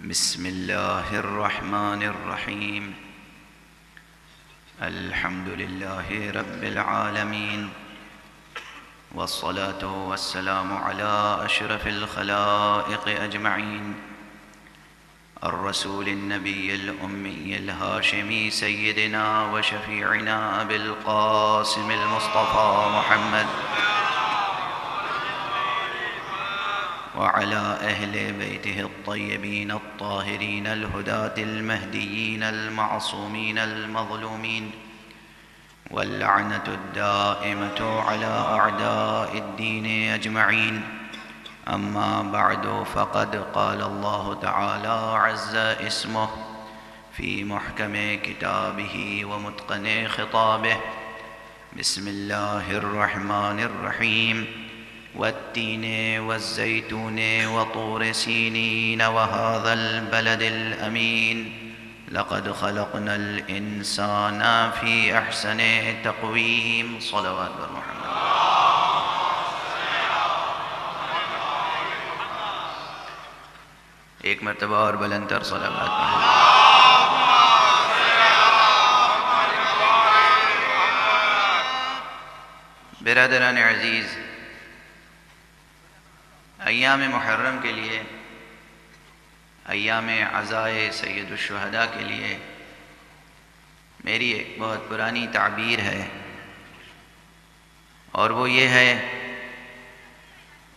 بسم الله الرحمن الرحيم. الحمد لله رب العالمين، والصلاة والسلام على أشرف الخلائق أجمعين، الرسول النبي الأمي الهاشمي سيدنا وشفيعنا أبي القاسم المصطفى محمد، وعلى أهل بيته الطيبين الطاهرين الهداة المهديين المعصومين المظلومين، واللعنة الدائمة على أعداء الدين أجمعين. أما بعد، فقد قال الله تعالى عز اسمه في محكم كتابه ومتقن خطابه: بسم الله الرحمن الرحيم. والتين والزيتون وطور سينين وهذا البلد الأمين، لقد خلقنا الإنسان في أحسن تقويم. صلوات محمد. ایک مرتبہ اور بلند تر صلوات محمد. برادران عزیز، ایام محرم کے لیے، ایام عزائے سید الشہداء کے لیے میری ایک بہت پرانی تعبیر ہے، اور وہ یہ ہے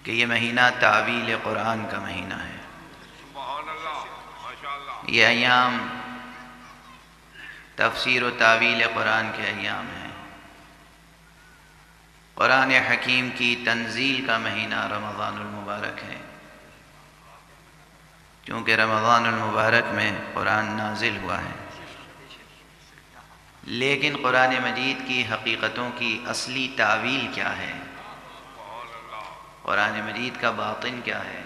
کہ یہ مہینہ تعویل قرآن کا مہینہ ہے. یہ ایام تفسیر و تعویل قرآن کے ایام ہیں. قرآن حکیم کی تنزیل کا مہینہ رمضان المبارک ہے، کیونکہ رمضان المبارک میں قرآن نازل ہوا ہے. لیکن قرآن مجید کی حقیقتوں کی اصلی تعویل کیا ہے؟ قرآن مجید کا باطن کیا ہے؟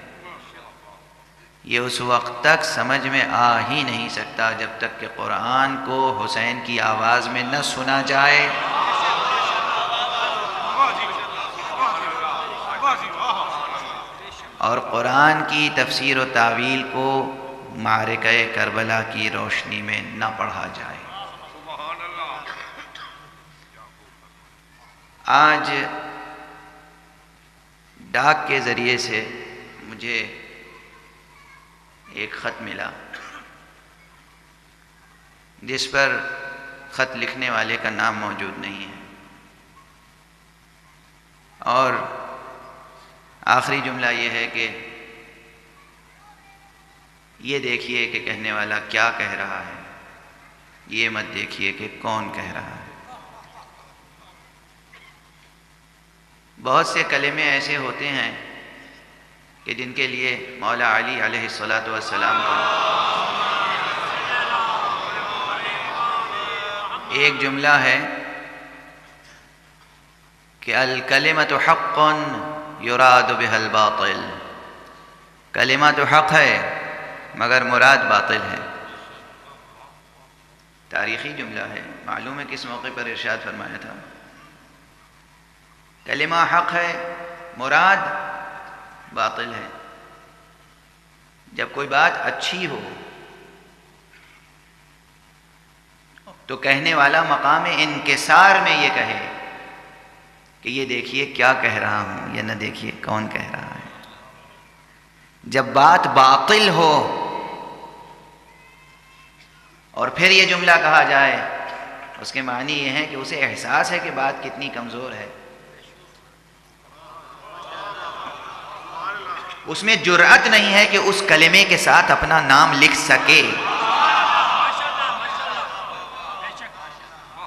یہ اس وقت تک سمجھ میں آ ہی نہیں سکتا جب تک کہ قرآن کو حسین کی آواز میں نہ سنا جائے، اور قرآن کی تفسیر و تعویل کو معرکہ کربلا کی روشنی میں نہ پڑھا جائے. آج ڈاک کے ذریعے سے مجھے ایک خط ملا، جس پر خط لکھنے والے کا نام موجود نہیں ہے، اور آخری جملہ یہ ہے کہ یہ دیکھیے کہ کہنے والا کیا کہہ رہا ہے، یہ مت دیکھیے کہ کون کہہ رہا ہے. بہت سے کلمے ایسے ہوتے ہیں کہ جن کے لیے مولا علی علیہ الصلاۃ والسلام کا ایک جملہ ہے کہ الکلمۃ حق یراد بها الباطل. کلمہ تو حق ہے مگر مراد باطل ہے. تاریخی جملہ ہے، معلوم ہے کس موقع پر ارشاد فرمایا تھا. کلمہ حق ہے، مراد باطل ہے. جب کوئی بات اچھی ہو تو کہنے والا مقام انکسار میں یہ کہے کہ یہ دیکھیے کیا کہہ رہا ہوں، یہ نہ دیکھیے کون کہہ رہا ہے. جب بات باطل ہو اور پھر یہ جملہ کہا جائے، اس کے معنی یہ ہے کہ اسے احساس ہے کہ بات کتنی کمزور ہے. اس میں جرأت نہیں ہے کہ اس کلمے کے ساتھ اپنا نام لکھ سکے.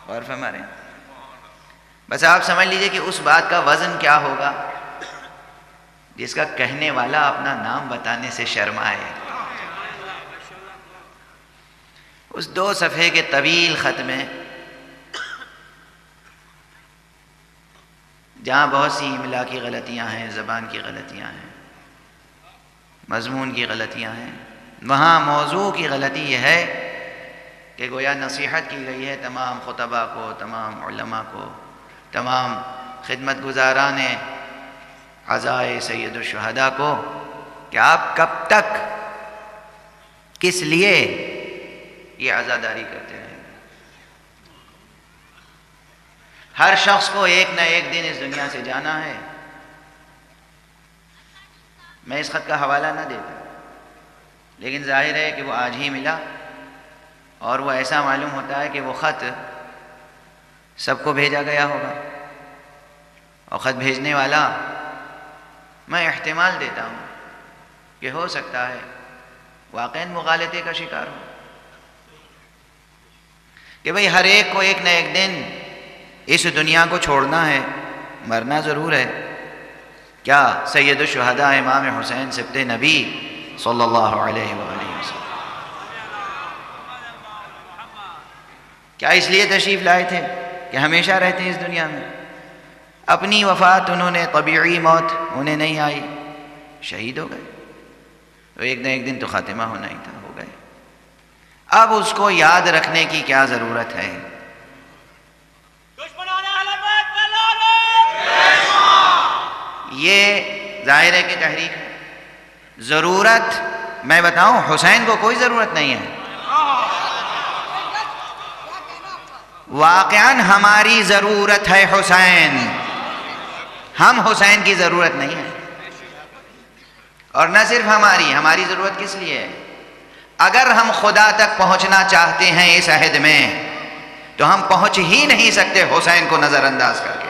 اور فرما رہے ہیں، بس آپ سمجھ لیجئے کہ اس بات کا وزن کیا ہوگا جس کا کہنے والا اپنا نام بتانے سے شرمائے. اس 2 صفحے کے طویل خط میں جہاں بہت سی املا کی غلطیاں ہیں، زبان کی غلطیاں ہیں، مضمون کی غلطیاں ہیں، وہاں موضوع کی غلطی یہ ہے کہ گویا نصیحت کی گئی ہے تمام خطباء کو، تمام علماء کو، تمام خدمت گزاران عزائے سید الشہداء کو کہ آپ کب تک کس لیے یہ عزاداری کرتے رہیں گے؟ ہر شخص کو ایک نہ ایک دن اس دنیا سے جانا ہے. میں اس خط کا حوالہ نہ دیتا، لیکن ظاہر ہے کہ وہ آج ہی ملا، اور وہ ایسا معلوم ہوتا ہے کہ وہ خط سب کو بھیجا گیا ہوگا، اور خط بھیجنے والا میں احتمال دیتا ہوں کہ ہو سکتا ہے واقعاً مغالطے کا شکار ہو، کہ بھئی ہر ایک کو ایک نہ ایک دن اس دنیا کو چھوڑنا ہے، مرنا ضرور ہے. کیا سید الشہداء امام حسین سبط نبی صلی اللہ علیہ وآلہ وسلم کیا اس لیے تشریف لائے تھے کہ ہمیشہ رہتے اس دنیا میں؟ اپنی وفات انہوں نے، طبیعی موت انہیں نہیں آئی، شہید ہو گئے. تو ایک نہ ایک دن تو خاتمہ ہونا ہی تھا، ہو گئے. اب اس کو یاد رکھنے کی کیا ضرورت ہے؟ یہ ظاہر ہے کہ تحریک ہے. ضرورت میں بتاؤں، حسین کو کوئی ضرورت نہیں ہے. واقعاً ہماری ضرورت ہے حسین، ہم حسین کی ضرورت نہیں ہے. اور نہ صرف ہماری ضرورت کس لیے ہے؟ اگر ہم خدا تک پہنچنا چاہتے ہیں اس عہد میں تو ہم پہنچ ہی نہیں سکتے حسین کو نظر انداز کر کے.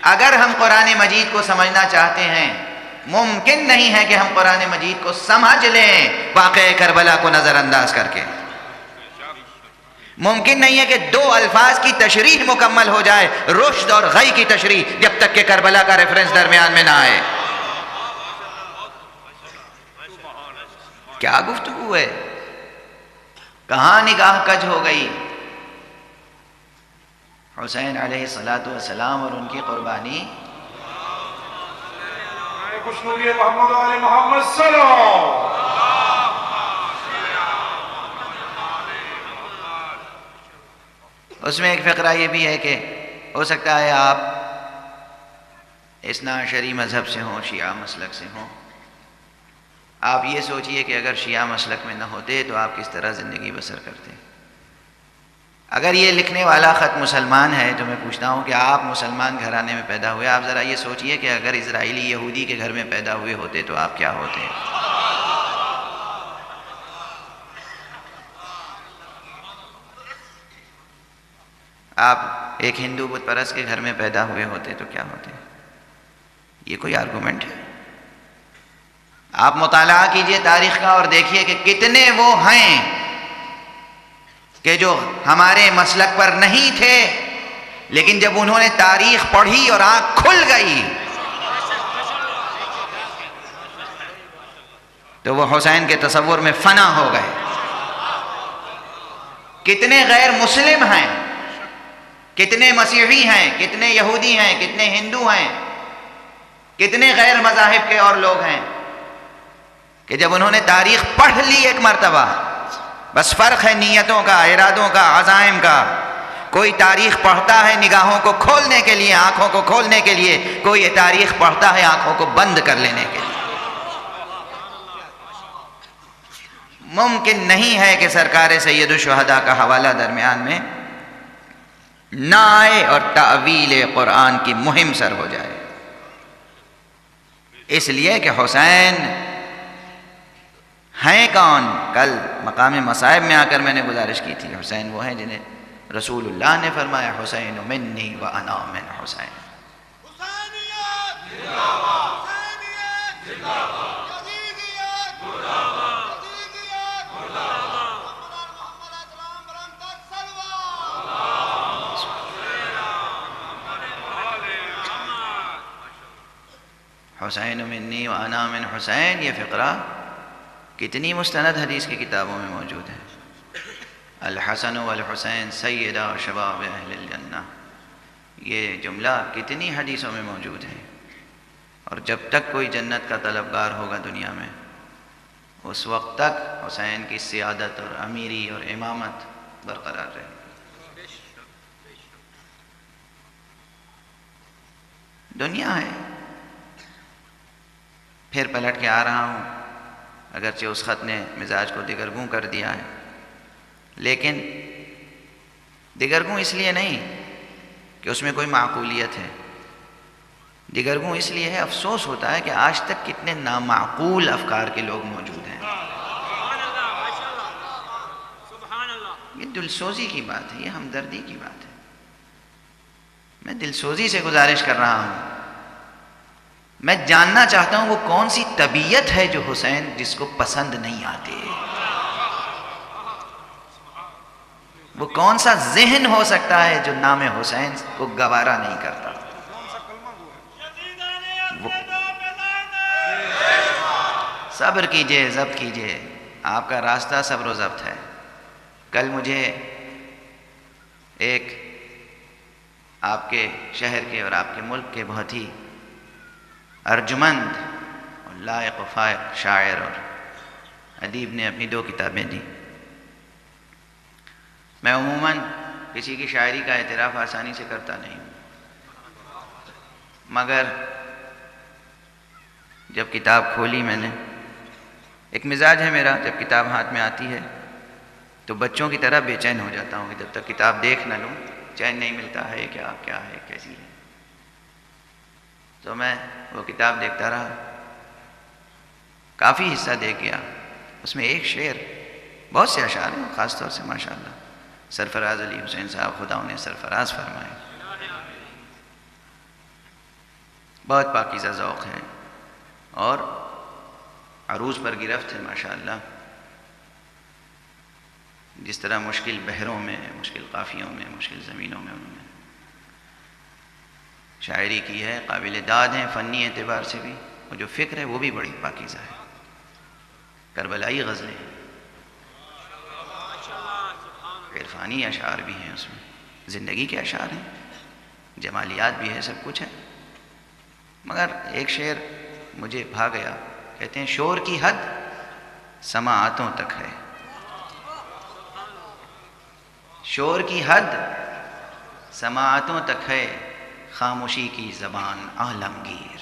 اگر ہم قرآن مجید کو سمجھنا چاہتے ہیں، ممکن نہیں ہے کہ ہم قرآن مجید کو سمجھ لیں واقعہ کربلا کو نظر انداز کر کے. ممکن نہیں ہے کہ دو الفاظ کی تشریح مکمل ہو جائے، رشد اور غی کی تشریح، جب تک کہ کربلا کا ریفرنس درمیان میں نہ آئے. کیا گفتگو ہے؟ کہاں نگاہ کج ہو گئی؟ حسین علیہ السلام اور ان کی قربانی. محمد علی محمد سلام. اس میں ایک فقرہ یہ بھی ہے کہ ہو سکتا ہے آپ اثنا عشری مذہب سے ہوں، شیعہ مسلک سے ہوں. آپ یہ سوچئے کہ اگر شیعہ مسلک میں نہ ہوتے تو آپ کس طرح زندگی بسر کرتے. اگر یہ لکھنے والا خط مسلمان ہے تو میں پوچھتا ہوں کہ آپ مسلمان گھرانے میں پیدا ہوئے، آپ ذرا یہ سوچئے کہ اگر اسرائیلی یہودی کے گھر میں پیدا ہوئے ہوتے تو آپ کیا ہوتے. آپ ایک ہندو بت پرست کے گھر میں پیدا ہوئے ہوتے تو کیا ہوتے. یہ کوئی آرگومنٹ ہے؟ آپ مطالعہ کیجئے تاریخ کا اور دیکھیے کہ کتنے وہ ہیں کہ جو ہمارے مسلک پر نہیں تھے، لیکن جب انہوں نے تاریخ پڑھی اور آنکھ کھل گئی تو وہ حسین کے تصور میں فنا ہو گئے. کتنے غیر مسلم ہیں، کتنے مسیحی ہیں، کتنے یہودی ہیں، کتنے ہندو ہیں، کتنے غیر مذاہب کے اور لوگ ہیں کہ جب انہوں نے تاریخ پڑھ لی ایک مرتبہ، بس فرق ہے نیتوں کا، ارادوں کا، عزائم کا. کوئی تاریخ پڑھتا ہے نگاہوں کو کھولنے کے لیے، آنکھوں کو کھولنے کے لیے، کوئی یہ تاریخ پڑھتا ہے آنکھوں کو بند کر لینے کے لیے. ممکن نہیں ہے کہ سرکار سید الشہداء کا حوالہ درمیان میں نہ آئے اور تعویل قرآن کی مہم سر ہو جائے. اس لیے کہ حسین ہیں کون؟ کل مقام مصائب میں آ کر میں نے گزارش کی تھی، حسین وہ ہیں جنہیں رسول اللہ نے فرمایا حسین منی وانا من حسین. حسین منی وانا من حسین، یہ فقرہ کتنی مستند حدیث کی کتابوں میں موجود ہے. الحسن والحسین سیدہ شباب اہل الجنہ، یہ جملہ کتنی حدیثوں میں موجود ہے. اور جب تک کوئی جنت کا طلبگار ہوگا دنیا میں، اس وقت تک حسین کی سیادت اور امیری اور امامت برقرار رہے. دنیا ہے. پھر پلٹ کے آ رہا ہوں اگرچہ اس خط نے مزاج کو دگرگوں کر دیا ہے، لیکن دگرگوں اس لیے نہیں کہ اس میں کوئی معقولیت ہے، دگرگوں اس لیے ہے، افسوس ہوتا ہے کہ آج تک کتنے نامعقول افکار کے لوگ موجود ہیں۔ یہ دلسوزی کی بات ہے، یہ ہمدردی کی بات ہے۔ میں دلسوزی سے گزارش کر رہا ہوں، میں جاننا چاہتا ہوں وہ کون سی طبیعت ہے جو حسین جس کو پسند نہیں آتے، وہ کون سا ذہن ہو سکتا ہے جو نام حسین کو گوارا نہیں کرتا۔ صبر کیجئے، ضبط کیجئے، آپ کا راستہ صبر و ضبط ہے۔ کل مجھے ایک آپ کے شہر کے اور آپ کے ملک کے بہت ہی ارجمند اور لائق و فائق شاعر اور ادیب نے اپنی 2 کتابیں دی۔ میں عموماً کسی کی شاعری کا اعتراف آسانی سے کرتا نہیں ہوں، مگر جب کتاب کھولی میں نے، ایک مزاج ہے میرا، جب کتاب ہاتھ میں آتی ہے تو بچوں کی طرح بے چین ہو جاتا ہوں کہ جب تک کتاب دیکھ نہ لوں چین نہیں ملتا ہے، کیا ہے، کیسی ہے۔ تو میں وہ کتاب دیکھتا رہا، کافی حصہ دیکھ گیا۔ اس میں ایک شعر، بہت سے اشعار ہیں، خاص طور سے ماشاءاللہ سرفراز علی حسین صاحب، خدا انہیں سرفراز فرمائے، بہت پاکیزہ ذوق ہے اور عروج پر گرفت ہے ماشاءاللہ۔ جس طرح مشکل بحروں میں، مشکل قافیوں میں، مشکل زمینوں میں انہوں نے شاعری کی ہے، قابل داد ہیں فنی اعتبار سے بھی، اور جو فکر ہے وہ بھی بڑی پاکیزہ ہے۔ کربلائی غزلیں ہیں، عرفانی اشعار بھی ہیں، اس میں زندگی کے اشعار ہیں، جمالیات بھی ہے، سب کچھ ہے۔ مگر ایک شعر مجھے بھا گیا، کہتے ہیں شور کی حد سماعتوں تک ہے، شور کی حد سماعتوں تک ہے، خاموشی کی زبان عالمگیر۔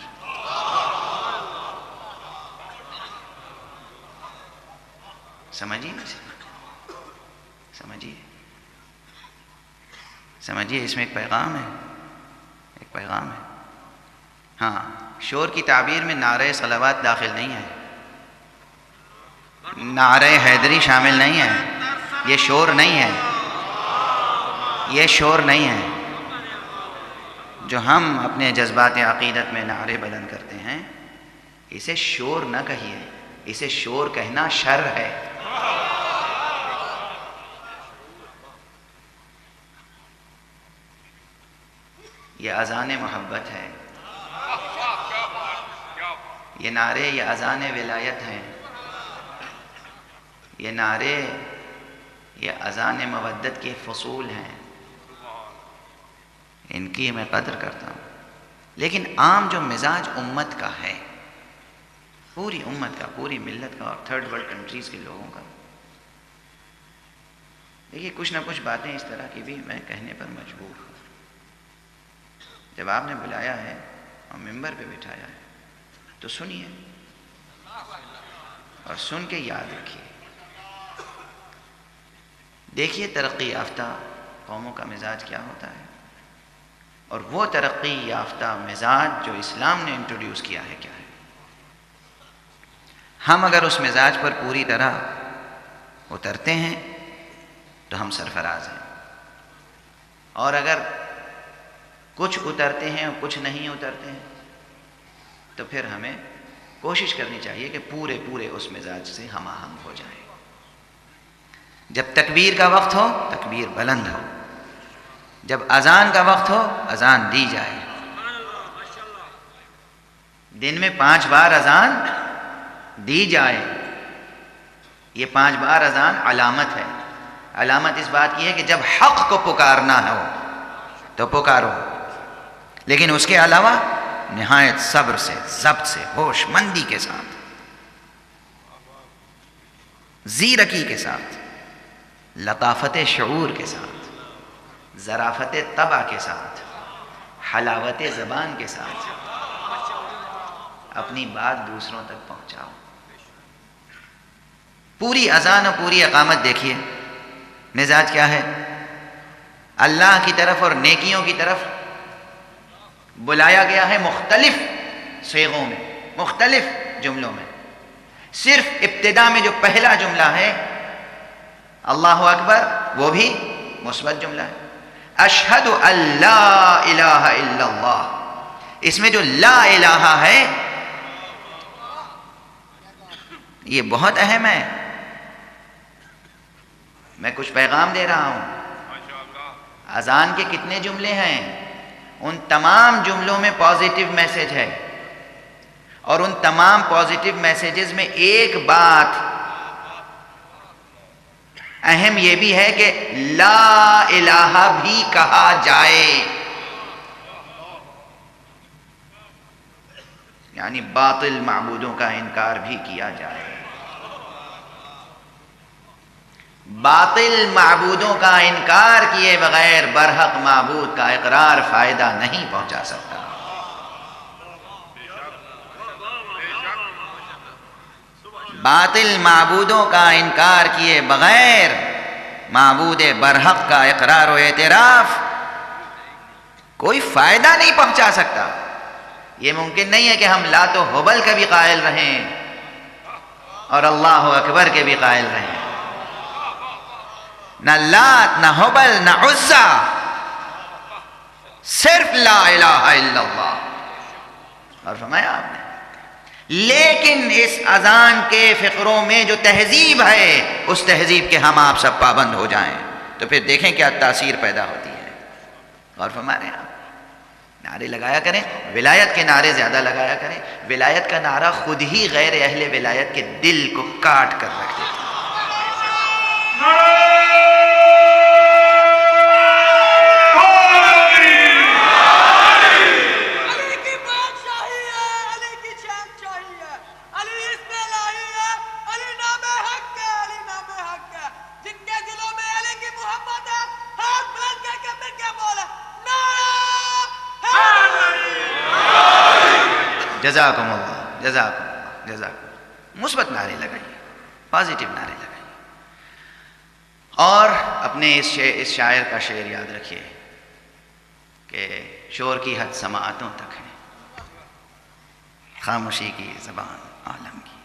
سمجھیے سمجھیے، اس میں ایک پیغام ہے، ہاں، شور کی تعبیر میں نعرہ صلوات داخل نہیں ہے، نعرہ حیدری شامل نہیں ہے، یہ شور نہیں ہے، یہ شور نہیں ہے جو ہم اپنے جذبات عقیدت میں نعرے بلند کرتے ہیں۔ اسے شور نہ کہیے، اسے شور کہنا شر ہے۔ یہ اذان محبت ہے، یہ نعرے، یہ اذان ولایت ہیں، یہ نعرے، یہ اذان مودت کے فصول ہیں، ان کی میں قدر کرتا ہوں۔ لیکن عام جو مزاج امت کا ہے، پوری امت کا، پوری ملت کا اور تھرڈ ورلڈ کنٹریز کے لوگوں کا، دیکھیے کچھ نہ کچھ باتیں اس طرح کی بھی میں کہنے پر مجبور ہوں۔ جب آپ نے بلایا ہے اور ممبر پہ بٹھایا ہے تو سنیے اور سن کے یاد رکھیے۔ دیکھیے ترقی یافتہ قوموں کا مزاج کیا ہوتا ہے، اور وہ ترقی یافتہ مزاج جو اسلام نے انٹروڈیوس کیا ہے کیا ہے۔ ہم اگر اس مزاج پر پوری طرح اترتے ہیں تو ہم سرفراز ہیں، اور اگر کچھ اترتے ہیں اور کچھ نہیں اترتے ہیں تو پھر ہمیں کوشش کرنی چاہیے کہ پورے اس مزاج سے ہم آہنگ ہو جائیں۔ جب تکبیر کا وقت ہو تکبیر بلند ہو، جب اذان کا وقت ہو اذان دی جائے، دن میں 5 بار اذان دی جائے۔ یہ 5 بار اذان علامت ہے، علامت اس بات کی ہے کہ جب حق کو پکارنا ہو تو پکارو، لیکن اس کے علاوہ نہایت صبر سے، ضبط سے، ہوش مندی کے ساتھ، زیرکی کے ساتھ، لطافت شعور کے ساتھ، ظرافت طبع کے ساتھ، حلاوت زبان کے ساتھ اپنی بات دوسروں تک پہنچاؤ۔ پوری اذان اور پوری اقامت دیکھیے مزاج کیا ہے، اللہ کی طرف اور نیکیوں کی طرف بلایا گیا ہے مختلف صیغوں میں، مختلف جملوں میں۔ صرف ابتدا میں جو پہلا جملہ ہے اللہ اکبر، وہ بھی مثبت جملہ ہے، اشہد ان لا الہ الا اللہ، اس میں جو لا الہ ہے یہ بہت اہم ہے۔ میں کچھ پیغام دے رہا ہوں، اذان کے کتنے جملے ہیں، ان تمام جملوں میں پازیٹیو میسج ہے، اور ان تمام پازیٹیو میسیجز میں ایک بات اہم یہ بھی ہے کہ لا الہ بھی کہا جائے، یعنی باطل معبودوں کا انکار بھی کیا جائے۔ باطل معبودوں کا انکار کیے بغیر برحق معبود کا اقرار فائدہ نہیں پہنچا سکتا۔ باطل معبودوں کا انکار کیے بغیر معبود برحق کا اقرار و اعتراف کوئی فائدہ نہیں پہنچا سکتا۔ یہ ممکن نہیں ہے کہ ہم لات و حبل کا بھی قائل رہیں اور اللہ اکبر کے بھی قائل رہیں، نہ لات نہ حبل نہ عزا، صرف لا الہ الا اللہ۔ اور فرمایا آپ نے لیکن اس اذان کے فقروں میں جو تہذیب ہے اس تہذیب کے ہم آپ سب پابند ہو جائیں تو پھر دیکھیں کیا تاثیر پیدا ہوتی ہے۔ اور فرما رہے ہیں آپ نعرے لگایا کریں، ولایت کے نعرے زیادہ لگایا کریں۔ ولایت کا نعرہ خود ہی غیر اہل ولایت کے دل کو کاٹ کر رکھ دیتا ہے۔ جزاکم اللہ، جزاکم اللہ، جزاکم۔ مثبت نعرے لگائیے، پازیٹیو نعرے لگائیے، اور اپنے اس شاعر کا شعر یاد رکھیے کہ شور کی حد سماعتوں تک ہے، خاموشی کی زبان عالم کی۔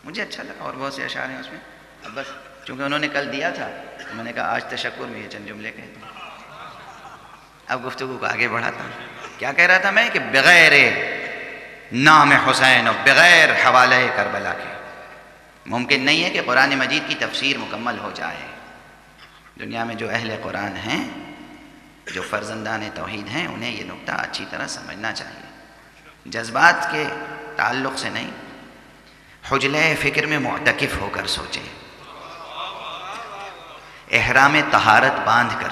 مجھے اچھا لگا، اور بہت سے اشعار ہیں اس میں، اب بس چونکہ انہوں نے کل دیا تھا تو میں نے کہا آج تشکر میں یہ چند جملے کہہ دوں۔ اب گفتگو کو آگے بڑھاتا ہوں۔ کیا کہہ رہا تھا میں کہ بغیر نام حسین اور بغیر حوالہ کربلا کے ممکن نہیں ہے کہ قرآن مجید کی تفسیر مکمل ہو جائے۔ دنیا میں جو اہل قرآن ہیں، جو فرزندان توحید ہیں، انہیں یہ نقطہ اچھی طرح سمجھنا چاہیے، جذبات کے تعلق سے نہیں، حجلے فکر میں معتکف ہو کر سوچیں، احرام طہارت باندھ کر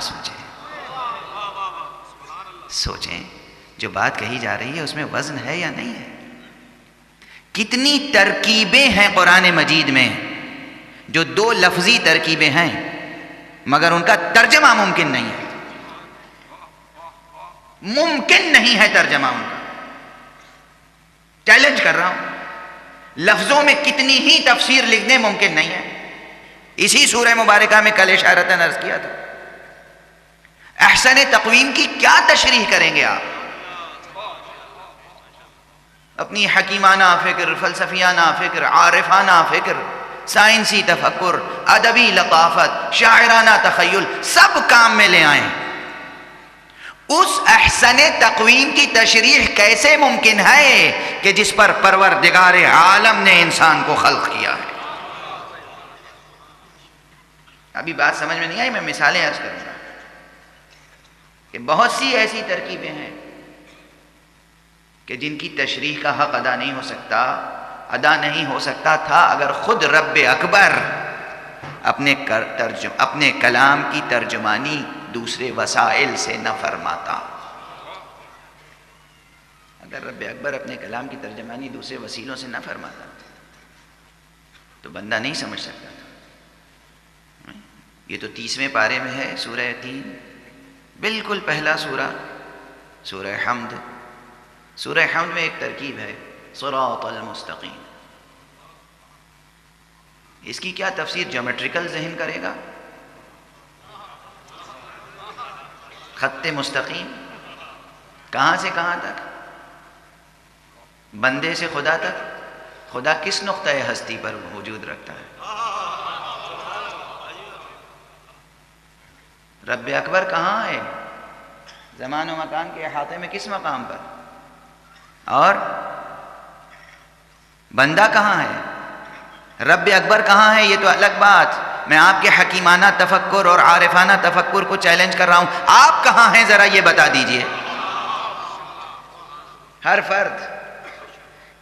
سوچیں جو بات کہی جا رہی ہے اس میں وزن ہے یا نہیں ہے۔ کتنی ترکیبیں ہیں قرآن مجید میں جو دو لفظی ترکیبیں ہیں مگر ان کا ترجمہ ممکن نہیں ہے، ممکن نہیں ہے ترجمہ ان کا۔ چیلنج کر رہا ہوں، لفظوں میں کتنی ہی تفسیر لکھنے ممکن نہیں ہے۔ اسی سورہ مبارکہ میں کل اشارتاً عرض کیا تھا، احسن تقویم کی کیا تشریح کریں گے آپ؟ اپنی حکیمانہ فکر، فلسفیانہ فکر، عارفانہ فکر، سائنسی تفکر، ادبی لطافت، شاعرانہ تخیل سب کام میں لے آئیں۔ اس احسن تقویم کی تشریح کیسے ممکن ہے کہ جس پر پروردگار عالم نے انسان کو خلق کیا ہے؟ ابھی بات سمجھ میں نہیں آئی، میں مثالیں عرض کروں گا کہ بہت سی ایسی ترکیبیں ہیں کہ جن کی تشریح کا حق ادا نہیں ہو سکتا تھا اگر خود رب اکبر اپنے کلام کی ترجمانی دوسرے وسائل سے نہ فرماتا۔ اگر رب اکبر اپنے کلام کی ترجمانی دوسرے وسیلوں سے نہ فرماتا تو بندہ نہیں سمجھ سکتا تھا۔ یہ تو 30ویں پارے میں ہے، سورہ 3، بالکل پہلا سورہ حمد۔ سورہ حمد میں ایک ترکیب ہے، صراط المستقیم، اس کی کیا تفسیر جیومیٹریکل ذہن کرے گا؟ خط مستقیم کہاں سے کہاں تک؟ بندے سے خدا تک؟ خدا کس نقطۂ ہستی پر وجود رکھتا ہے؟ رب اکبر کہاں ہے؟ زمان و مکان کے احاطے میں کس مقام پر؟ اور بندہ کہاں ہے؟ رب اکبر کہاں ہے؟ یہ تو الگ بات. میں آپ کے حکیمانہ تفکر اور عارفانہ تفکر کو چیلنج کر رہا ہوں. آپ کہاں ہیں ذرا یہ بتا دیجئے. ہر فرد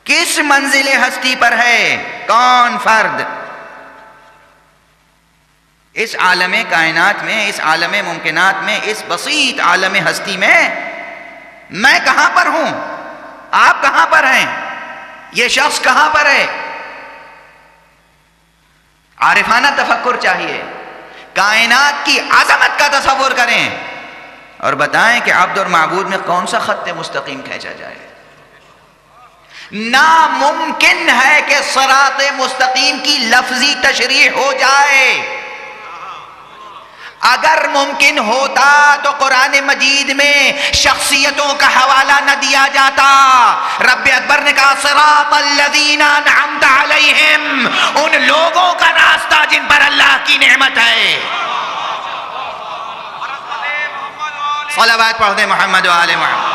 کس منزل ہستی پر ہے؟ کون فرد اس عالم کائنات میں، اس عالم ممکنات میں، اس بسیط عالم ہستی میں کہاں پر ہوں؟ آپ کہاں پر ہیں؟ یہ شخص کہاں پر ہے؟ عارفانہ تفکر چاہیے. کائنات کی عظمت کا تصور کریں اور بتائیں کہ عبد اور معبود میں کون سا خط مستقیم کھینچا جائے. ناممکن ہے کہ صراط مستقیم کی لفظی تشریح ہو جائے. اگر ممکن ہوتا تو قرآن مجید میں شخصیتوں کا حوالہ نہ دیا جاتا. رب اکبر نے کہا صراط الذین انعمت علیہم، ان لوگوں کا راستہ جن پر اللہ کی نعمت ہے. صلوات پڑھ دیں محمد و آل محمد.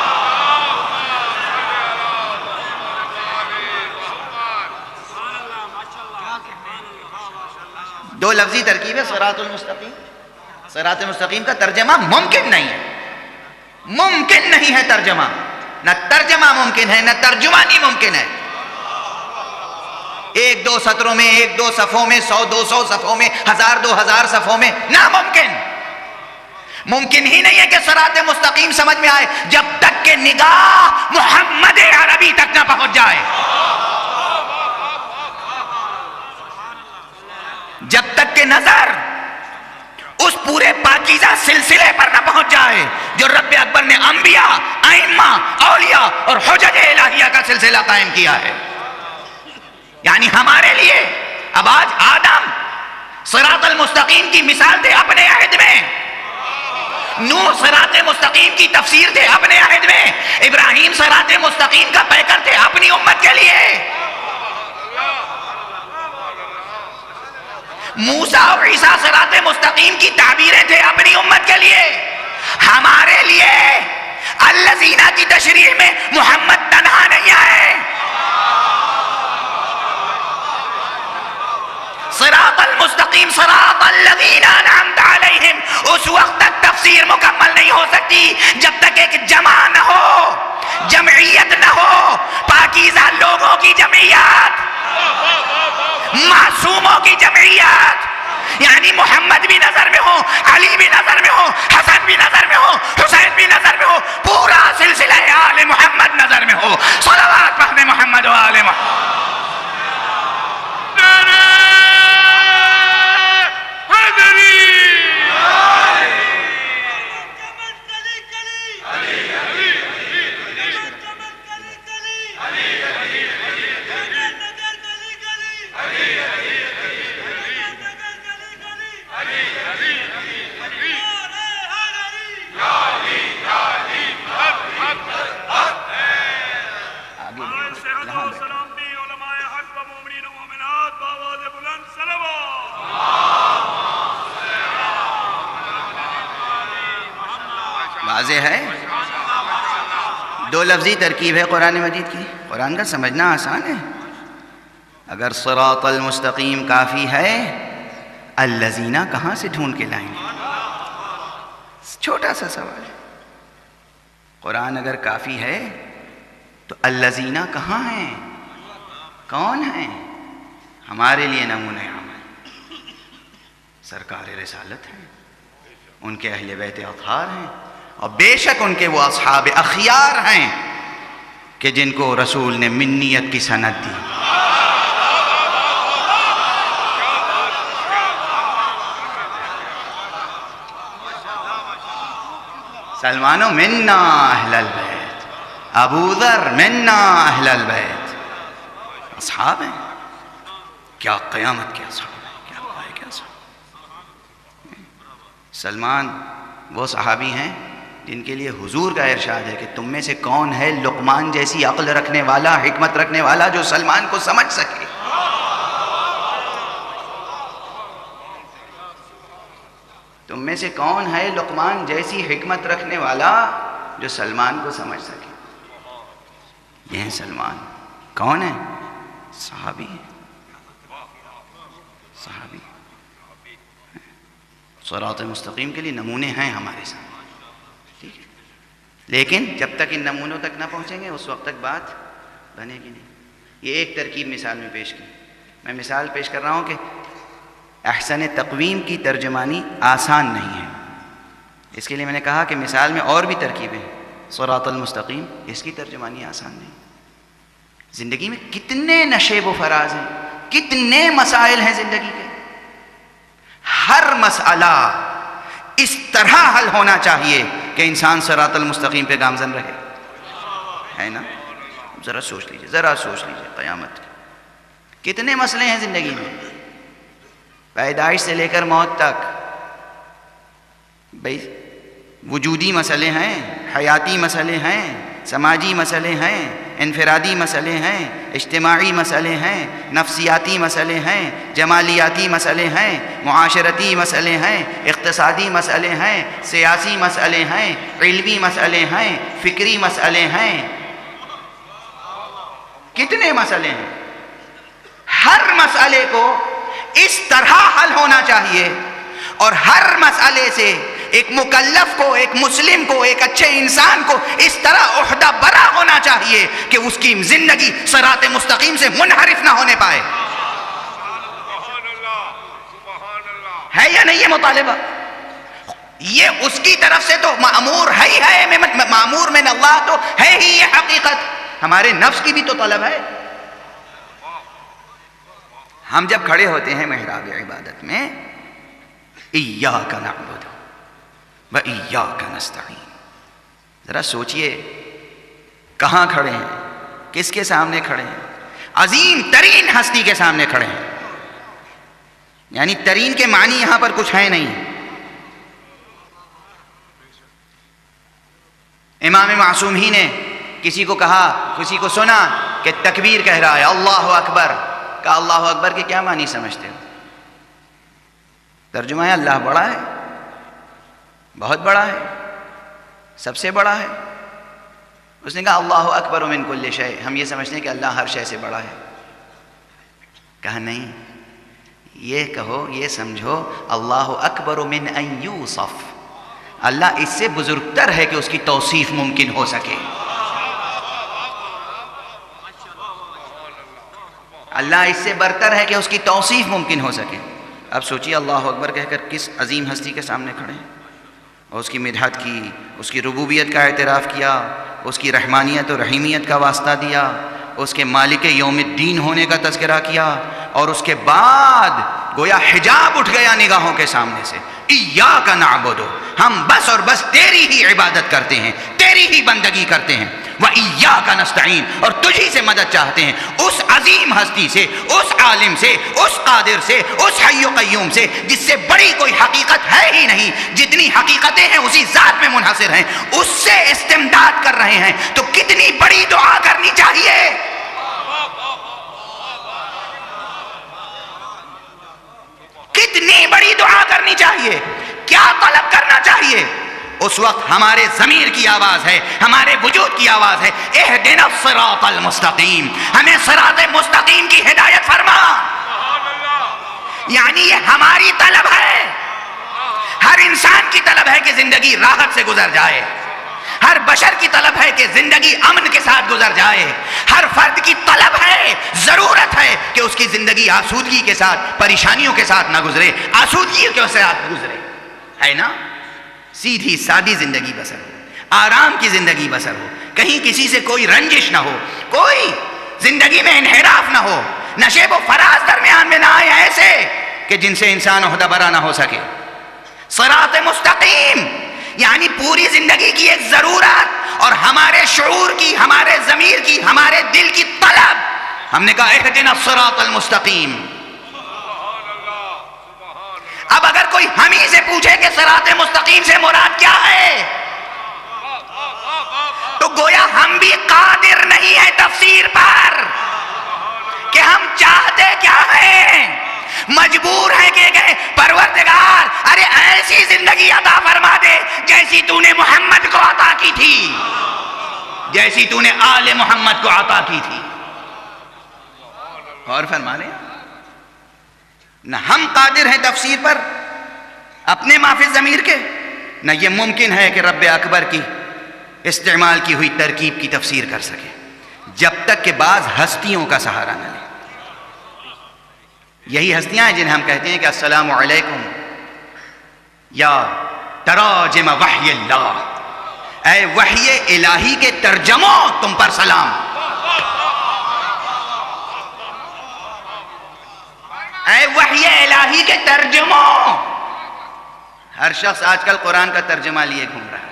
دو لفظی ترکیب ہے صراط المستقیم. صراط المستقیم کا ترجمہ ممکن نہیں ہے. ممکن نہیں ہے ترجمہ. نہ ترجمہ ممکن ہے، نہ ترجمانی ممکن ہے. ایک دو سطروں میں، ایک دو صفوں میں، 100-200 صفوں میں، 1000-2000 صفوں میں ناممکن. ممکن ہی نہیں ہے کہ صراط مستقیم سمجھ میں آئے جب تک کہ نگاہ محمد عربی تک نہ پہنچ جائے. جب تک کہ نظر اس پورے پاکیزہ سلسلے پر نہ پہنچ جائے جو رب اکبر نے انبیاء، ائمہ، اولیاء اور حجج الہیہ کا سلسلہ قائم کیا ہے. یعنی ہمارے لیے اب آج آدم صراط المستقیم کی مثال تھے اپنے عہد میں، نوح صراط مستقیم کی تفسیر تھے اپنے عہد میں، ابراہیم صراط مستقیم کا پیکر تھے اپنی امت کے لیے، موسیٰ اور عیسیٰ صراط مستقیم کی تعبیریں تھے اپنی امت کے لیے. ہمارے لیے الذین کی تشریح میں محمد تنہا نہیں آئے. صراط المستقیم صراط الذین انعمت علیہم اس وقت تک تفسیر مکمل نہیں ہو سکتی جب تک ایک جمع نہ ہو، جمعیت نہ ہو، پاکیزہ لوگوں کی جمعیت، معصوموں کی جمعیت. یعنی محمد بھی نظر میں ہو، علی بھی نظر میں ہو، حسن بھی نظر میں ہو، حسین بھی نظر میں ہو، پورا سلسلہ آل محمد نظر میں ہو. صلوات پڑھنے محمد و آل محمد. واضح ہے. دو لفظی ترکیب ہے قرآن مجید کی. قرآن کا سمجھنا آسان ہے. اگر صراط المستقیم کافی ہے، الذین کہاں سے ڈھونڈ کے لائیں گے؟ چھوٹا سا سوال. قرآن اگر کافی ہے تو الذین کہاں ہیں؟ کون ہیں؟ ہمارے لیے نمونہ عمل سرکار رسالت ہیں، ان کے اہل بیت اطہار ہیں، اور بے شک ان کے وہ اصحاب اخیار ہیں کہ جن کو رسول نے منیت کی سند دی. سلمانو منا اہل البیت، ابو ذر منا اہل البیت. اصحاب ہیں، کیا قیامت کے اصحاب. سلمان وہ صحابی ہیں جن کے لیے حضور کا ارشاد ہے کہ تم میں سے کون ہے لقمان جیسی عقل رکھنے والا، حکمت رکھنے والا، جو سلمان کو سمجھ سکے. تم میں سے کون ہے لقمان جیسی حکمت رکھنے والا جو سلمان کو سمجھ سکے. یہ ہیں سلمان. کون ہے؟ صحابی ہیں. صحابی صراط مستقیم کے لیے نمونے ہیں ہمارے سامنے. ٹھیک ہے، لیکن جب تک ان نمونوں تک نہ پہنچیں گے اس وقت تک بات بنے گی نہیں. یہ ایک ترکیب مثال میں پیش کی. میں مثال پیش کر رہا ہوں کہ احسن تقویم کی ترجمانی آسان نہیں ہے. اس کے لیے میں نے کہا کہ مثال میں اور بھی ترکیبیں ہیں. صراط المستقیم، اس کی ترجمانی آسان نہیں. زندگی میں کتنے نشیب و فراز ہیں، کتنے مسائل ہیں زندگی کے. ہر مسئلہ اس طرح حل ہونا چاہیے کہ انسان صراط المستقیم پہ گامزن رہے. ہے نا؟ ذرا سوچ لیجیے قیامت کے کتنے مسئلے ہیں زندگی میں، پیدائش سے لے کر موت تک. بھئی وجودی مسئلے ہیں، حیاتی مسئلے ہیں، سماجی مسئلے ہیں، انفرادی مسئلے ہیں، اجتماعی مسئلے ہیں، نفسیاتی مسئلے ہیں، جمالیاتی مسئلے ہیں، معاشرتی مسئلے ہیں، اقتصادی مسئلے ہیں، سیاسی مسئلے ہیں، علمی مسئلے ہیں، فکری مسئلے ہیں. کتنے مسئلے ہیں. ہر مسئلے کو اس طرح حل ہونا چاہیے اور ہر مسئلے سے ایک مکلف کو، ایک مسلم کو، ایک اچھے انسان کو اس طرح عہدہ برا ہونا چاہیے کہ اس کی زندگی صراط مستقیم سے منحرف نہ ہونے پائے. ہے یا نہیں یہ مطالبہ؟ یہ اس کی طرف سے تو مأمور ہے مأمور من اللہ تو ہے ہی یہ حقیقت. ہمارے نفس کی بھی تو طلب ہے. ہم جب کھڑے ہوتے ہیں محراب عبادت میں، ایاک نعبد و ایاک نستعین، ذرا سوچئے کہاں کھڑے ہیں، کس کے سامنے کھڑے ہیں؟ عظیم ترین ہستی کے سامنے کھڑے ہیں. یعنی ترین کے معنی یہاں پر کچھ ہے نہیں. امام معصوم ہی نے کسی کو کہا، کسی کو سنا کہ تکبیر کہہ رہا ہے، اللہ اکبر. کہا اللہ اکبر کے کیا معنی سمجھتے ہو؟ ترجمہ ہے اللہ بڑا ہے، بہت بڑا ہے، سب سے بڑا ہے. اس نے کہا اللہ اکبر من کل شیء، ہم یہ سمجھتے ہیں کہ اللہ ہر شے سے بڑا ہے. کہا نہیں، یہ کہو، یہ سمجھو اللہ اکبر من ان یوصف، اللہ اس سے بزرگتر ہے کہ اس کی توصیف ممکن ہو سکے. اللہ اس سے برتر ہے کہ اس کی توصیف ممکن ہو سکے. اب سوچیے اللہ اکبر کہہ کر کس عظیم ہستی کے سامنے کھڑے ہیں اور اس کی مدحت کی، اس کی ربوبیت کا اعتراف کیا، اس کی رحمانیت و رحیمیت کا واسطہ دیا، اس کے مالک یوم الدین ہونے کا تذکرہ کیا، اور اس کے بعد گویا حجاب اٹھ گیا نگاہوں کے سامنے سے. ایاک نعبد، ہم بس اور بس تیری ہی عبادت کرتے ہیں، تیری ہی بندگی کرتے ہیں. وَإِيَّاكَ نَسْتَعِينُ، اور تجھی سے مدد چاہتے ہیں، اس عظیم ہستی سے، اس عالم سے، اس قادر سے، اس حی و قیوم سے جس سے بڑی کوئی حقیقت ہے ہی نہیں. جتنی حقیقتیں ہیں اسی ذات میں منحصر ہیں، اس سے استمداد کر رہے ہیں. تو کتنی بڑی دعا کرنی چاہیے. کتنی بڑی دعا کرنی چاہیے، کیا طلب کرنا چاہیے. اس وقت ہمارے ضمیر کی آواز ہے، ہمارے وجود کی آواز ہے، اہدنا الصراط المستقیم، ہمیں صراط مستقیم کی ہدایت فرما. یعنی یہ ہماری طلب ہے، ہر انسان کی طلب ہے کہ زندگی راحت سے گزر جائے، ہر بشر کی طلب ہے کہ زندگی امن کے ساتھ گزر جائے، ہر فرد کی طلب ہے، ضرورت ہے کہ اس کی زندگی آسودگی کے ساتھ، پریشانیوں کے ساتھ نہ گزرے، آسودگی کے ساتھ گزرے. ہے نا؟ سیدھی سادی زندگی بسر ہو، آرام کی زندگی بسر ہو، کہیں کسی سے کوئی رنجش نہ ہو، کوئی زندگی میں انحراف نہ ہو، نشیب و فراز درمیان میں نہ آئے ایسے کہ جن سے انسان عہدہ برا نہ ہو سکے. صراط مستقیم یعنی پوری زندگی کی ایک ضرورت اور ہمارے شعور کی، ہمارے ضمیر کی، ہمارے دل کی طلب. ہم نے کہا اہدنا الصراط المستقیم. اب اگر کوئی ہم ہی سے پوچھے کہ صراط مستقیم سے مراد کیا ہے تو گویا ہم بھی قادر نہیں ہیں تفسیر پر کہ ہم چاہتے کیا ہیں، مجبور ہیں کہ گئے پروردگار ارے ایسی زندگی عطا فرما دے جیسی تو نے محمد کو عطا کی تھی، جیسی تو نے آل محمد کو عطا کی تھی. اور فرما لیں نہ ہم قادر ہیں تفسیر پر اپنے مافی ضمیر کے، نہ یہ ممکن ہے کہ رب اکبر کی استعمال کی ہوئی ترکیب کی تفسیر کر سکے جب تک کہ بعض ہستیوں کا سہارا نہ لیں. یہی ہستیاں ہیں جنہیں ہم کہتے ہیں کہ السلام علیکم یا تراجم وحی اللہ، اے وحی الہی کے ترجموں تم پر سلام، اے وحی الہی کے ترجموں. ہر شخص آج کل قرآن کا ترجمہ لیے گھوم رہا ہے.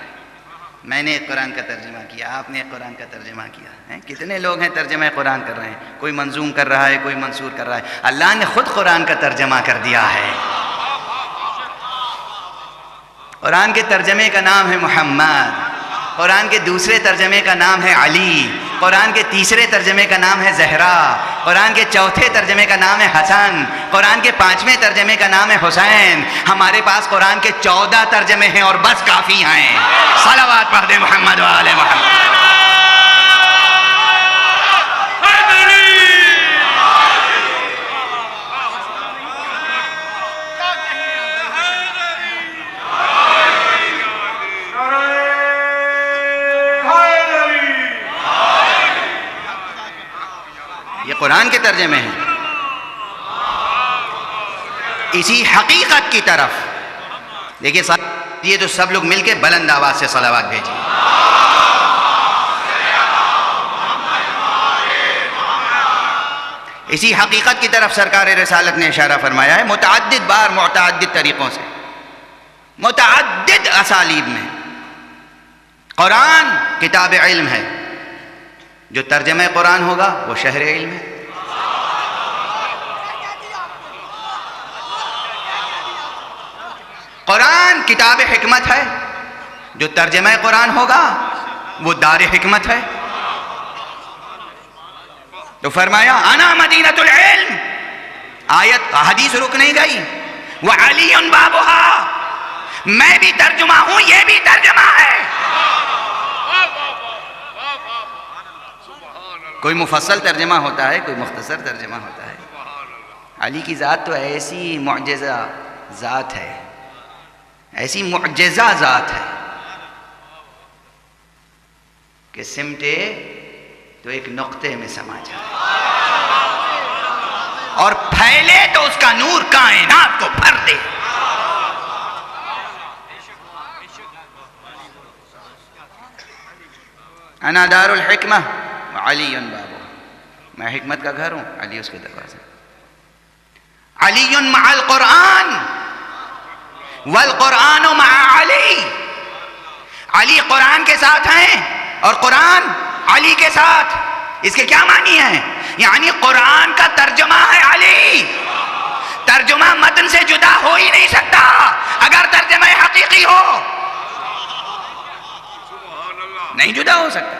میں نے قرآن کا ترجمہ کیا، آپ نے قرآن کا ترجمہ کیا. کتنے لوگ ہیں ترجمہ قرآن کر رہے ہیں، کوئی منظوم کر رہا ہے، کوئی منصور کر رہا ہے. اللہ نے خود قرآن کا ترجمہ کر دیا ہے. قرآن کے ترجمے کا نام ہے محمد، قرآن کے دوسرے ترجمے کا نام ہے علی، قرآن کے تیسرے ترجمے کا نام ہے زہرا، قرآن کے چوتھے ترجمے کا نام ہے حسن، قرآن کے پانچویں ترجمے کا نام ہے حسین. ہمارے پاس قرآن کے 14 ترجمے ہیں اور بس کافی ہیں. صلوات پڑھ دے محمد و آل محمد. قرآن کے ترجمے ہیں. اسی حقیقت کی طرف دیکھیے یہ تو سب لوگ مل کے بلند آواز سے صلوات بھیجیں. اسی حقیقت کی طرف سرکار رسالت نے اشارہ فرمایا ہے متعدد بار متعدد طریقوں سے، متعدد اسالیب میں. قرآن کتاب علم ہے، جو ترجمہ قرآن ہوگا وہ شہر علم ہے. قرآن کتاب حکمت ہے، جو ترجمہ قرآن ہوگا وہ دار حکمت ہے. تو فرمایا انا مدینۃ العلم، آیت حدیث رک نہیں گئی. وعلی بابها، میں بھی ترجمہ ہوں، یہ بھی ترجمہ ہے. کوئی مفصل ترجمہ ہوتا ہے، کوئی مختصر ترجمہ ہوتا ہے. علی کی ذات تو ایسی معجزہ ذات ہے، ایسی معجزہ ذات ہے کہ سمٹے تو ایک نقطے میں سما جائے اور پھیلے تو اس کا نور کائنات کو بھر دے. انا دار الحکمہ علی بابو، میں حکمت کا گھر ہوں، علی اس کے دروازے. علی مع القرآن والقرآن مع علی، علی قرآن کے ساتھ ہیں اور قرآن علی کے ساتھ. اس کے کیا معنی ہیں؟ یعنی قرآن کا ترجمہ ہے علی. ترجمہ متن سے جدا ہو ہی نہیں سکتا اگر ترجمہ حقیقی ہو، نہیں جدا ہو سکتا.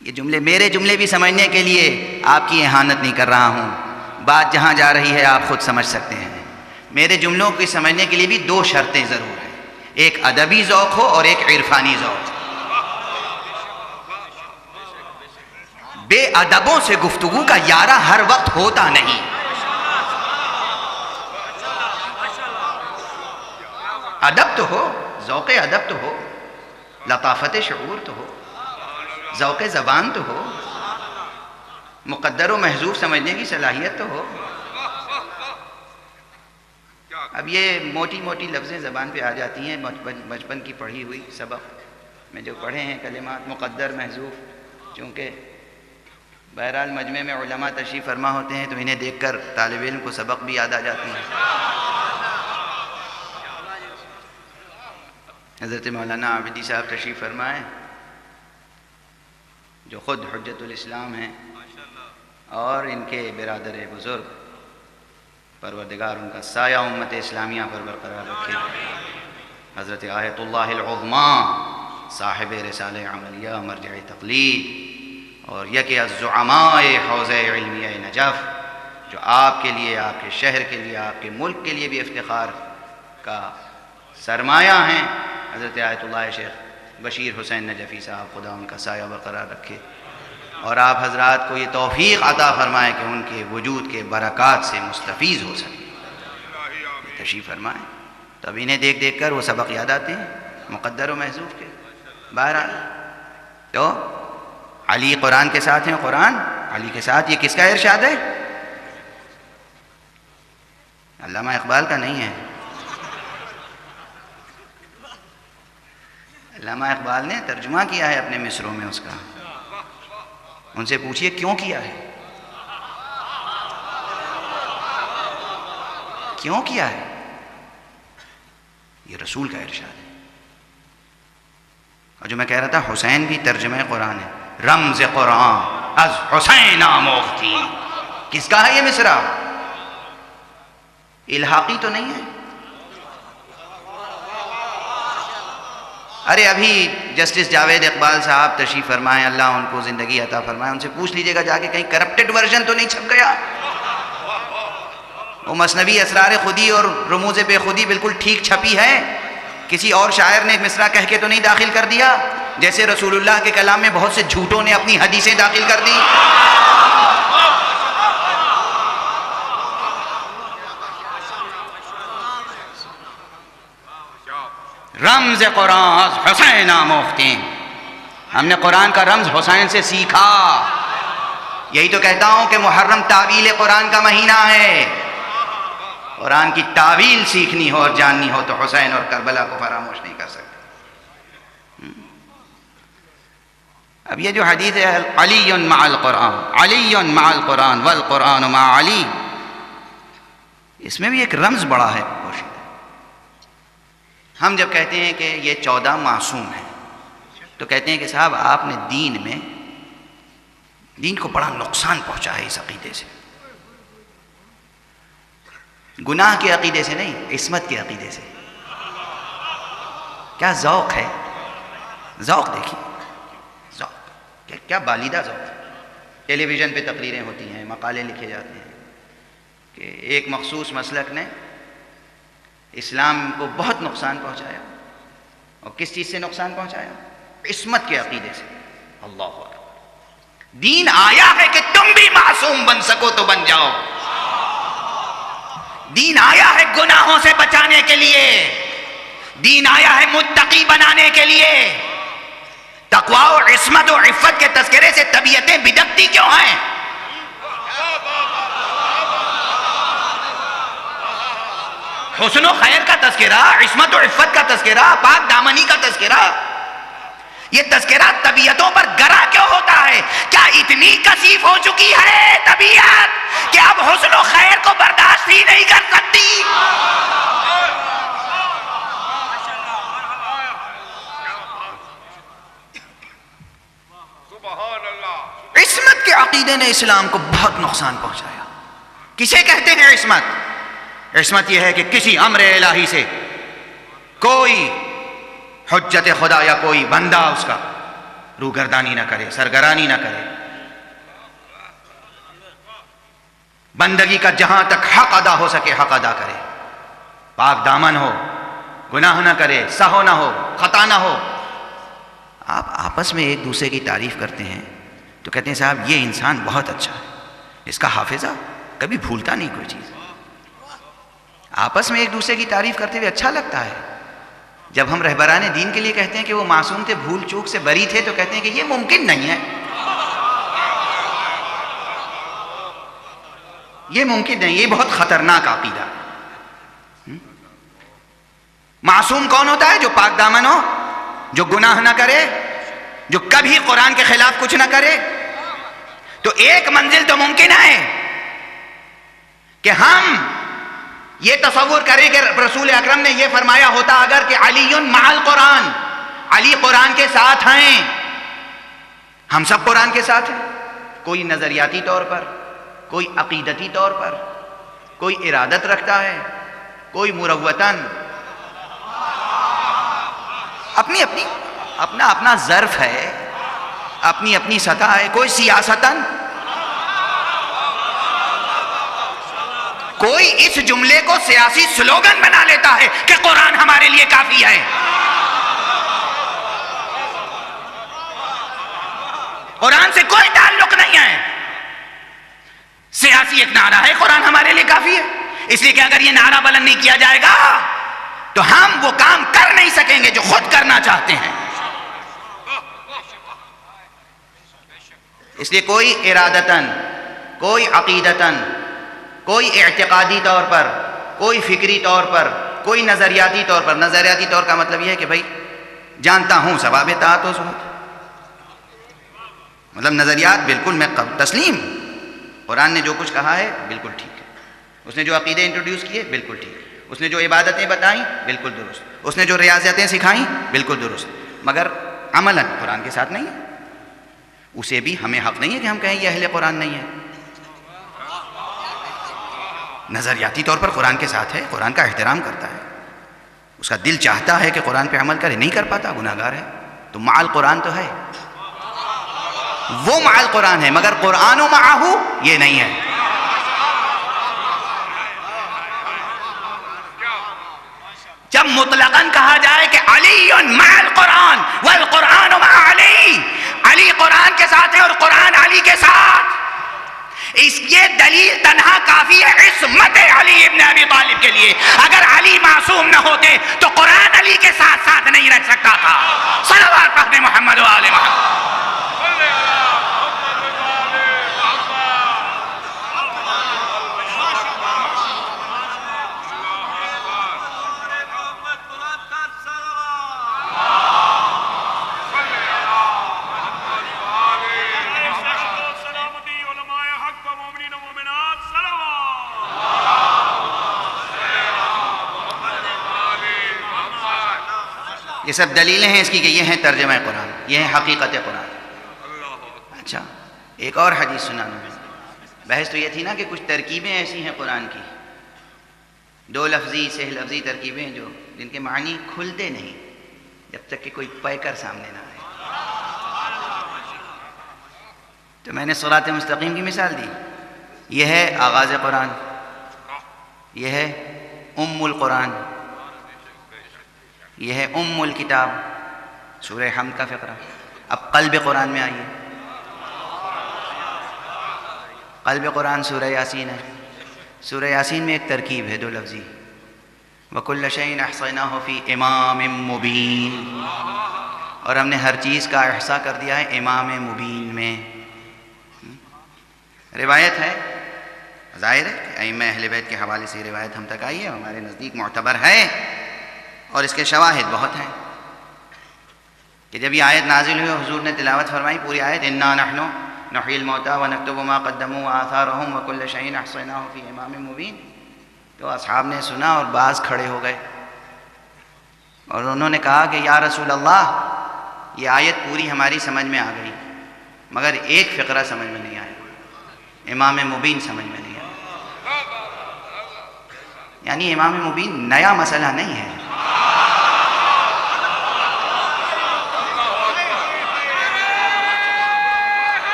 یہ جملے میرے جملے بھی سمجھنے کے لیے آپ کی اہانت نہیں کر رہا ہوں، بات جہاں جا رہی ہے آپ خود سمجھ سکتے ہیں. میرے جملوں کو سمجھنے کے لیے بھی 2 شرطیں ضرور ہیں، ایک ادبی ذوق ہو اور ایک عرفانی ذوق. بے ادبوں سے گفتگو کا یارہ ہر وقت ہوتا نہیں. ادب تو ہو، ذوق ادب تو ہو، لطافت شعور تو ہو، ذوق زبان تو ہو، مقدر و محذوف سمجھنے کی صلاحیت تو ہو. اب یہ موٹی موٹی لفظیں زبان پہ آ جاتی ہیں، بچپن کی پڑھی ہوئی سبق میں جو پڑھے ہیں کلمات مقدر محذوف، چونکہ بہرحال مجمع میں علماء تشریف فرما ہوتے ہیں تو انہیں دیکھ کر طالب علم کو سبق بھی یاد آ جاتے ہیں. حضرت مولانا عابدی صاحب تشریف فرمائیں جو خود حجت الاسلام ہیں اور ان کے برادر بزرگ پروردگار ان کا سایہ امت اسلامیہ پر برقرار رکھے. حضرت آیت اللہ العظمیٰ صاحب رسالہ عملیہ مرجع تقلید اور یکی الزعماء حوض علمیہ نجف، جو آپ کے لیے، آپ کے شہر کے لیے، آپ کے ملک کے لیے بھی افتخار کا سرمایہ ہیں، حضرت آیت اللہ شیخ بشیر حسین نجفی صاحب، خدا ان کا سایہ برقرار رکھے اور آپ حضرات کو یہ توفیق عطا فرمائے کہ ان کے وجود کے برکات سے مستفیض ہو سکے. تشریف فرمائیں. تو اب انہیں دیکھ دیکھ کر وہ سبق یاد آتے ہیں مقدر و محذوف کے. بہرحال تو علی قرآن کے ساتھ ہیں، قرآن علی کے ساتھ. یہ کس کا ارشاد ہے؟ علامہ اقبال کا نہیں ہے. علامہ اقبال نے ترجمہ کیا ہے اپنے مصروں میں اس کا. ان سے پوچھئے کیوں کیا ہے، کیوں کیا ہے؟ یہ رسول کا ارشاد ہے. اور جو میں کہہ رہا تھا حسین بھی ترجمہ قرآن ہے. رمز قرآن از حسین آموختی. کس کا ہے یہ مصرع؟ الحاقی تو نہیں ہے. ارے ابھی جسٹس جاوید اقبال صاحب تشریف فرمائیں، اللہ ان کو زندگی عطا فرمائے، ان سے پوچھ لیجئے گا جا کے کہیں کرپٹڈ ورژن تو نہیں چھپ گیا. وہ مثنوی اسرار خودی اور رموز بے خودی بالکل ٹھیک چھپی ہے. کسی اور شاعر نے مصرع کہہ کے تو نہیں داخل کر دیا، جیسے رسول اللہ کے کلام میں بہت سے جھوٹوں نے اپنی حدیثیں داخل کر دی. رمز قرآن حسین آموختیں. ہم نے قرآن کا رمز حسین سے سیکھا. یہی تو کہتا ہوں کہ محرم تعویل قرآن کا مہینہ ہے. قرآن کی تعویل سیکھنی ہو اور جاننی ہو تو حسین اور کربلا کو فراموش نہیں کر سکتے. اب یہ جو حدیث ہے علی مع القرآن، علی مع القرآن والقرآن مع علی، اس میں بھی ایک رمز بڑا ہے. ہم جب کہتے ہیں کہ یہ 14 معصوم ہیں تو کہتے ہیں کہ صاحب آپ نے دین کو بڑا نقصان پہنچا ہے اس عقیدے سے. گناہ کے عقیدے سے نہیں، عصمت کے عقیدے سے. کیا ذوق ہے، ذوق دیکھیے، ذوق کیا بالیدہ ذوق. ٹیلی ویژن پہ تقریریں ہوتی ہیں، مقالے لکھے جاتے ہیں کہ ایک مخصوص مسلک نے اسلام کو بہت نقصان پہنچایا. اور کس چیز سے نقصان پہنچایا؟ عصمت کے عقیدے سے. اللہ اکبر. دین آیا ہے کہ تم بھی معصوم بن سکو تو بن جاؤ. دین آیا ہے گناہوں سے بچانے کے لیے. دین آیا ہے متقی بنانے کے لیے. تقوی و عصمت و عفت کے تذکرے سے طبیعتیں بدکتی کیوں ہیں؟ حسن و خیر کا تذکرہ، عصمت و عفت کا تذکرہ، پاک دامنی کا تذکرہ، یہ تذکرہ طبیعتوں پر گرا کیوں ہوتا ہے؟ کیا اتنی کثیف ہو چکی ہے طبیعت کہ اب حسن و خیر کو برداشت ہی نہیں کر سکتی؟ عصمت کے عقیدے نے اسلام کو بہت نقصان پہنچایا. کسے کہتے ہیں عصمت؟ عصمت یہ ہے کہ کسی امر الہی سے کوئی حجت خدا یا کوئی بندہ اس کا روگردانی نہ کرے، سرگرانی نہ کرے. بندگی کا جہاں تک حق ادا ہو سکے حق ادا کرے. پاک دامن ہو، گناہ نہ کرے، سہو نہ ہو، خطا نہ ہو. آپ آپس میں ایک دوسرے کی تعریف کرتے ہیں تو کہتے ہیں صاحب یہ انسان بہت اچھا ہے، اس کا حافظہ کبھی بھولتا نہیں کوئی چیز. آپس میں ایک دوسرے کی تعریف کرتے ہوئے اچھا لگتا ہے. جب ہم رہبران دین کے لیے کہتے ہیں کہ وہ معصوم تھے، بھول چوک سے بری تھے، تو کہتے ہیں کہ یہ ممکن نہیں ہے، یہ ممکن نہیں، یہ بہت خطرناک عقیدہ. معصوم کون ہوتا ہے؟ جو پاک دامن ہو، جو گناہ نہ کرے، جو کبھی قرآن کے خلاف کچھ نہ کرے. تو ایک منزل تو ممکن ہے کہ ہم یہ تصور کریں کہ رسول اکرم نے یہ فرمایا ہوتا اگر کہ علی مع القرآن، علی قرآن کے ساتھ ہیں. ہم سب قرآن کے ساتھ ہیں، کوئی نظریاتی طور پر، کوئی عقیدتی طور پر. کوئی ارادت رکھتا ہے، کوئی مروتاً، اپنی اپنی اپنا اپنا ظرف ہے، اپنی اپنی سطح ہے، کوئی سیاستاً، کوئی اس جملے کو سیاسی سلوگن بنا لیتا ہے کہ قرآن ہمارے لیے کافی ہے۔ قرآن سے کوئی تعلق نہیں ہے، سیاسی ایک نعرہ ہے قرآن ہمارے لیے کافی ہے، اس لیے کہ اگر یہ نعرہ بلند نہیں کیا جائے گا تو ہم وہ کام کر نہیں سکیں گے جو خود کرنا چاہتے ہیں۔ اس لیے کوئی ارادتاً، کوئی عقیدتاً، کوئی اعتقادی طور پر، کوئی فکری طور پر، کوئی نظریاتی طور پر، نظریاتی طور کا مطلب یہ ہے کہ بھائی جانتا ہوں ثواب طاعت و سنت، مطلب نظریات بالکل میں تسلیم، قرآن نے جو کچھ کہا ہے بالکل ٹھیک ہے، اس نے جو عقیدے انٹروڈیوس کیے بالکل ٹھیک ہے، اس نے جو عبادتیں بتائیں بالکل درست، اس نے جو ریاضتیں سکھائیں بالکل درست، مگر عملاً قرآن کے ساتھ نہیں ہے، اسے بھی ہمیں حق نہیں ہے کہ ہم کہیں یہ اہل قرآن نہیں ہے۔ نظریاتی طور پر قرآن کے ساتھ ہے، قرآن کا احترام کرتا ہے، اس کا دل چاہتا ہے کہ قرآن پہ عمل کرے، نہیں کر پاتا، گناہ گار ہے، تو مع القرآن تو ہے، وہ مع القرآن ہے، مگر قرآن و معہو یہ نہیں ہے۔ جب مطلقاً کہا جائے کہ علی مع القرآن والقرآن مع علی، علی قرآن کے ساتھ ہے اور قرآن علی کے ساتھ، اس یہ دلیل تنہا کافی ہے عصمت علی ابن ابی طالب کے لیے۔ اگر علی معصوم نہ ہوتے تو قرآن علی کے ساتھ ساتھ نہیں رکھ سکتا تھا۔ صلوات پڑھتے محمد و آل محمد۔ یہ سب دلیلیں ہیں اس کی کہ یہ ہیں ترجمہ قرآن، یہ ہیں حقیقت قرآن۔ اچھا ایک اور حدیث سنانا ہے، بحث تو یہ تھی نا کہ کچھ ترکیبیں ایسی ہیں قرآن کی، دو لفظی سہ لفظی ترکیبیں جو جن کے معنی کھلتے نہیں جب تک کہ کوئی پیکر سامنے نہ آئے۔ تو میں نے صراط مستقیم کی مثال دی، یہ ہے آغاز قرآن، یہ ہے ام القرآن، یہ ہے ام الکتاب، سورہ حمد کا فقرہ۔ اب قلب قرآن میں آئیے، قلب قرآن سورہ یاسین ہے، سورہ یاسین میں ایک ترکیب ہے دو لفظی، وَكُلَّ شَيْءٍ أَحْصَيْنَاهُ فِي إِمَامٍ مُبِينٍ، اور ہم نے ہر چیز کا احصاء کر دیا ہے امام مبین میں۔ روایت ہے، ظاہر ہے کہ ائمہ اہل بیت کے حوالے سے روایت ہم تک آئی ہے، ہمارے نزدیک معتبر ہے، اور اس کے شواہد بہت ہیں کہ جب یہ آیت نازل ہوئی حضور نے تلاوت فرمائی پوری آیت، اِنَّا نَحْنُ نُحْيِي الْمَوْتَىٰ وَنَكْتُبُ مَا قَدَّمُوا وَآثَارَهُمْ وَكُلَّ شَيْءٍ أَحْصَيْنَاهُ فِي إِمَامٍ مُبِينٍ۔ تو اصحاب نے سنا اور بعض کھڑے ہو گئے اور انہوں نے کہا کہ یا رسول اللہ یہ آیت پوری ہماری سمجھ میں آ گئی مگر ایک فقرہ سمجھ میں نہیں آیا، امام مبین سمجھ میں نہیں آیا۔ یعنی امام مبین نیا مسئلہ نہیں ہے،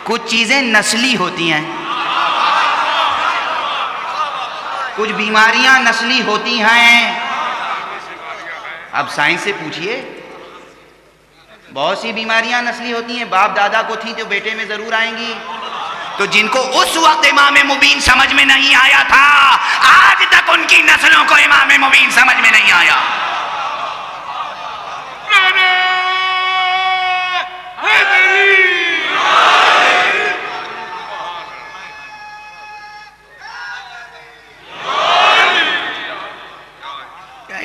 کچھ چیزیں نسلی ہوتی ہیں، کچھ بیماریاں نسلی ہوتی ہیں۔ اب سائنس سے پوچھئے، بہت سی بیماریاں نسلی ہوتی ہیں، باپ دادا کو تھی تو بیٹے میں ضرور آئیں گی، تو جن کو اس وقت امام مبین سمجھ میں نہیں آیا تھا آج تک ان کی نسلوں کو امام مبین سمجھ میں نہیں آیا۔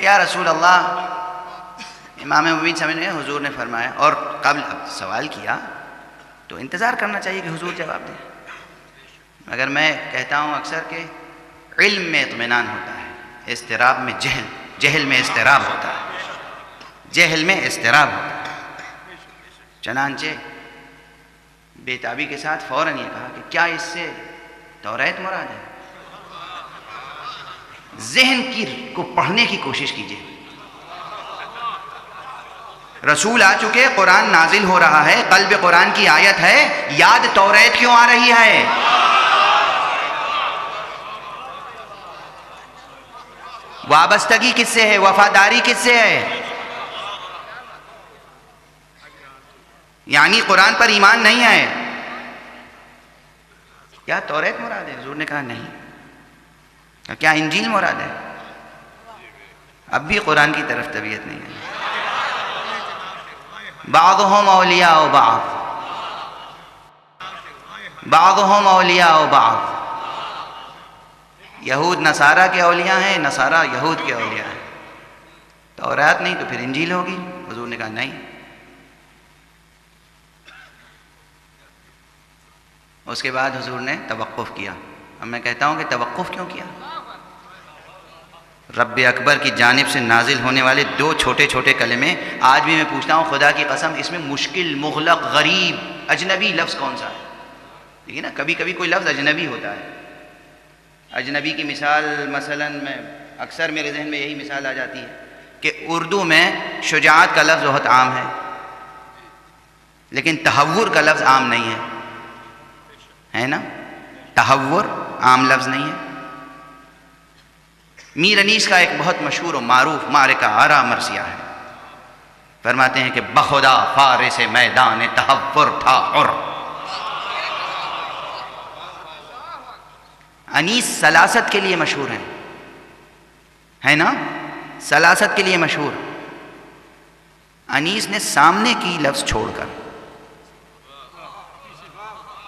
یا رسول اللہ امام مبین سمجھ میں حضور نے فرمایا، اور قبل اب سوال کیا تو انتظار کرنا چاہیے کہ حضور جواب دیں، مگر میں کہتا ہوں اکثر کہ علم میں اطمینان ہوتا ہے، اضطراب میں جہل میں اضطراب ہوتا ہے، جہل میں اضطراب ہوتا ہے۔ چنانچہ بےتابی کے ساتھ فوراً یہ کہا کہ کیا اس سے توریت مراد ہے؟ ذہن کو پڑھنے کی کوشش کیجیے. رسول آ چکے، قرآن نازل ہو رہا ہے، قلب قرآن کی آیت ہے، یاد توریت کیوں آ رہی ہے؟ وابستگی کس سے ہے؟ وفاداری کس سے ہے؟ یعنی قرآن پر ایمان نہیں ہے. کیا توریت مراد ہے؟ حضور نے کہا نہیں. کیا انجیل مراد ہے؟ اب بھی قرآن کی طرف طبیعت نہیں ہے. بعضهم اولیاء بعض، بعضهم اولیاء بعض. یہود نصارہ کے اولیاء ہیں، نصارہ یہود کے اولیاء ہیں. توریت نہیں تو پھر انجیل ہوگی. حضور نے کہا نہیں. اس کے بعد حضور نے توقف کیا. اب میں کہتا ہوں کہ توقف کیوں کیا؟ رب اکبر کی جانب سے نازل ہونے والے 2 چھوٹے چھوٹے کلمے، آج بھی میں پوچھتا ہوں خدا کی قسم، اس میں مشکل، مغلق، غریب، اجنبی لفظ کون سا ہے؟ دیکھیے نا، کبھی کبھی کوئی لفظ اجنبی ہوتا ہے. اجنبی کی مثال مثلا میں اکثر میرے ذہن میں یہی مثال آ جاتی ہے کہ اردو میں شجاعت کا لفظ بہت عام ہے، لیکن تہور کا لفظ عام نہیں ہے نا؟ تہور عام لفظ نہیں ہے. میر انیس کا ایک بہت مشہور و معروف معرکہ آرا مرثیہ ہے. فرماتے ہیں کہ بخدا فارس میدان تہور تھا اور انیس سلاست کے لیے مشہور ہے نا؟ سلاست کے لیے مشہور. انیس نے سامنے کی لفظ چھوڑ کر،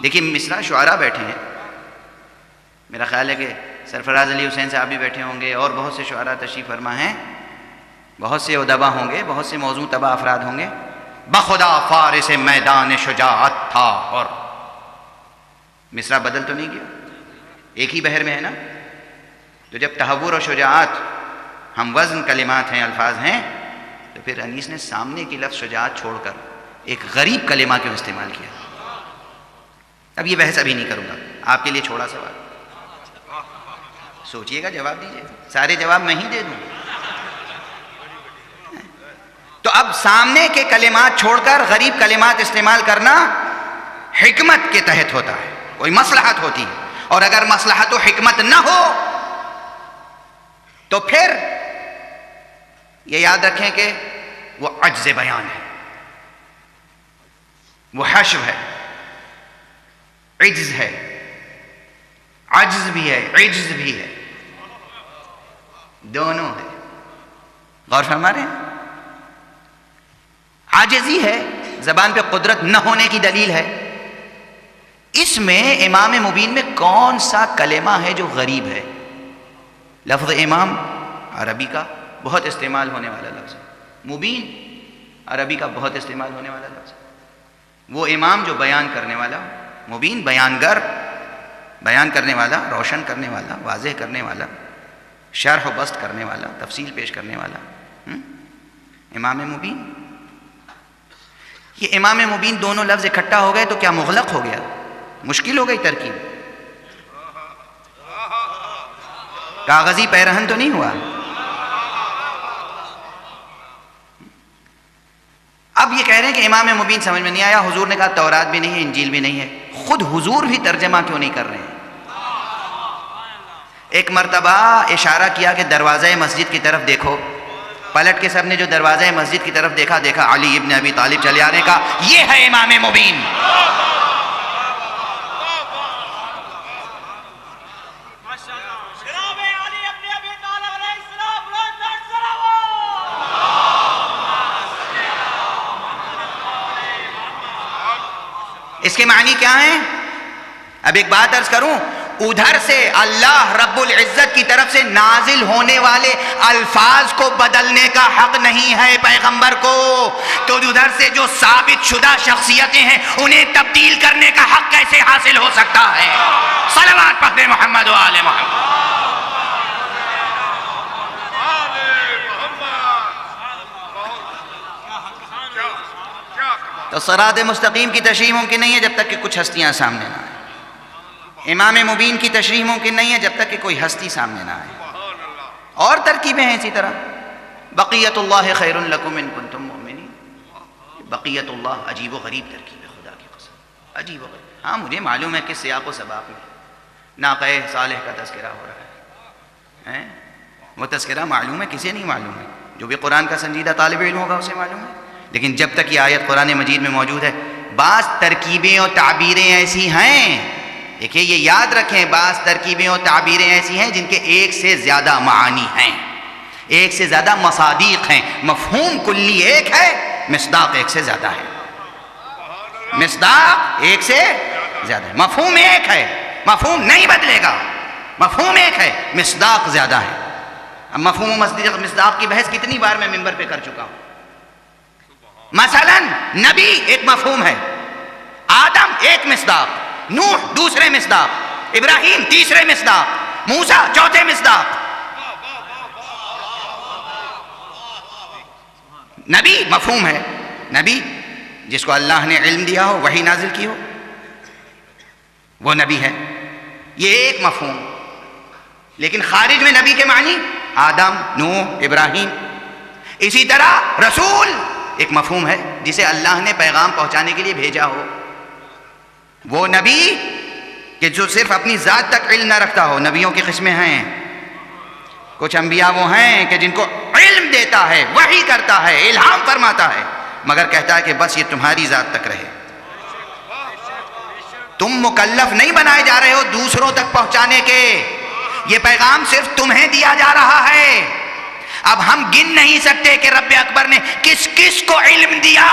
دیکھیے مصرع شعراء بیٹھے ہیں، میرا خیال ہے کہ سرفراز علی حسین صاحب بھی بیٹھے ہوں گے، اور بہت سے شعراء تشریف فرما ہیں، بہت سے ادبا ہوں گے، بہت سے موضوع طبع افراد ہوں گے. بخدا فارس میدان شجاعت تھا اور مصرع بدل تو نہیں گیا، ایک ہی بحر میں ہے نا؟ تو جب تہور اور شجاعت ہم وزن کلمات ہیں، الفاظ ہیں، تو پھر انیس نے سامنے کی لفظ شجاعت چھوڑ کر ایک غریب کلمہ کیوں استعمال کیا؟ اب یہ بحث ابھی نہیں کروں گا، آپ کے لیے چھوڑا سوال، سوچئے گا، جواب دیجئے. سارے جواب میں ہی دے دوں. تو اب سامنے کے کلمات چھوڑ کر غریب کلمات استعمال کرنا حکمت کے تحت ہوتا ہے، کوئی مصلحت ہوتی ہے. اور اگر مصلحت و حکمت نہ ہو تو پھر یہ یاد رکھیں کہ وہ عجز بیان ہے، وہ حشو ہے، عجز ہے. عجز بھی ہے، عجز بھی ہے، دونوں ہے. غور فرما رہے ہیں؟ عاجزی ہے، زبان پہ قدرت نہ ہونے کی دلیل ہے. اس میں امام مبین میں کون سا کلمہ ہے جو غریب ہے؟ لفظ امام عربی کا بہت استعمال ہونے والا لفظ ہے، مبین عربی کا بہت استعمال ہونے والا لفظ ہے. وہ امام جو بیان کرنے والا، مبین بیانگر، بیان کرنے والا، روشن کرنے والا، واضح کرنے والا، شرح و بسط کرنے والا، تفصیل پیش کرنے والا، امام مبین. یہ امام مبین دونوں لفظ اکٹھا ہو گئے تو کیا مغلق ہو گیا؟ مشکل ہو گئی ترکیب. کاغذی پیرہن تو نہیں ہوا. اب یہ کہہ رہے ہیں کہ امام مبین سمجھ میں نہیں آیا. حضور نے کہا تورات بھی نہیں ہے، انجیل بھی نہیں ہے. خود حضور بھی ترجمہ کیوں نہیں کر رہے ہیں؟ ایک مرتبہ اشارہ کیا کہ دروازہ مسجد کی طرف دیکھو. پلٹ کے سب نے جو دروازہ مسجد کی طرف دیکھا، علی ابن ابی طالب چلے آنے کا. یہ ہے امام مبین. اس کے معنی کیا ہیں؟ اب ایک بات عرض کروں، ادھر سے اللہ رب العزت کی طرف سے نازل ہونے والے الفاظ کو بدلنے کا حق نہیں ہے پیغمبر کو، تو ادھر سے جو ثابت شدہ شخصیتیں ہیں انہیں تبدیل کرنے کا حق کیسے حاصل ہو سکتا ہے؟ صلوات پڑھیں محمد و آل محمد. تو صراط مستقیم کی تشریح ممکن نہیں ہے جب تک کہ کچھ ہستیاں سامنے نہ آئیں. امام مبین کی تشریح ممکن نہیں ہے جب تک کہ کوئی ہستی سامنے نہ آئے. اور ترکیبیں ہیں اسی طرح. بقیت اللہ خیر لکم ان کنتم مؤمنین. بقیت اللہ عجیب و غریب ترکیب ہے، خدا کی قسم عجیب و غریب. ہاں مجھے معلوم ہے کہ سیاق و سباق میں ناقہ صالح کا تذکرہ ہو رہا ہے. وہ تذکرہ معلوم ہے، کسے نہیں معلوم ہے؟ جو بھی قرآن کا سنجیدہ طالب علم ہوگا اسے معلوم ہے. لیکن جب تک یہ آیت قرآن مجید میں موجود ہے، بعض ترکیبیں اور تعبیریں ایسی ہیں، دیکھیں یہ یاد رکھیں، بعض ترکیبیں اور تعبیریں ایسی ہیں جن کے ایک سے زیادہ معانی ہیں، ایک سے زیادہ مصادیق ہیں. مفہوم کلی ایک ہے، مصداق ایک سے زیادہ ہے. مصداق ایک سے زیادہ ہے، مفہوم ایک ہے، مفہوم نہیں بدلے گا. مفہوم ایک ہے، مصداق زیادہ ہے. اب مفہوم و مصداق کی بحث کتنی بار میں منبر پہ کر چکا ہوں. مثلا نبی ایک مفہوم ہے، آدم ایک مصداق، نوح دوسرے مصداق، ابراہیم تیسرے مصداق، موسیٰ چوتھے مصداق. نبی مفہوم ہے، نبی جس کو اللہ نے علم دیا ہو، وحی نازل کی ہو، وہ نبی ہے. یہ ایک مفہوم. لیکن خارج میں نبی کے معنی آدم، نوح، ابراہیم. اسی طرح رسول ایک مفہوم ہے، جسے اللہ نے پیغام پہنچانے کے لیے بھیجا ہو. وہ نبی کہ جو صرف اپنی ذات تک علم نہ رکھتا ہو. نبیوں کی قسمیں ہیں. کچھ انبیاء وہ ہیں کہ جن کو علم دیتا ہے، وحی کرتا ہے، الہام فرماتا ہے، مگر کہتا ہے کہ بس یہ تمہاری ذات تک رہے. تم مکلف نہیں بنائے جا رہے ہو دوسروں تک پہنچانے کے. یہ پیغام صرف تمہیں دیا جا رہا ہے. اب ہم گن نہیں سکتے کہ رب اکبر نے کس کس کو علم دیا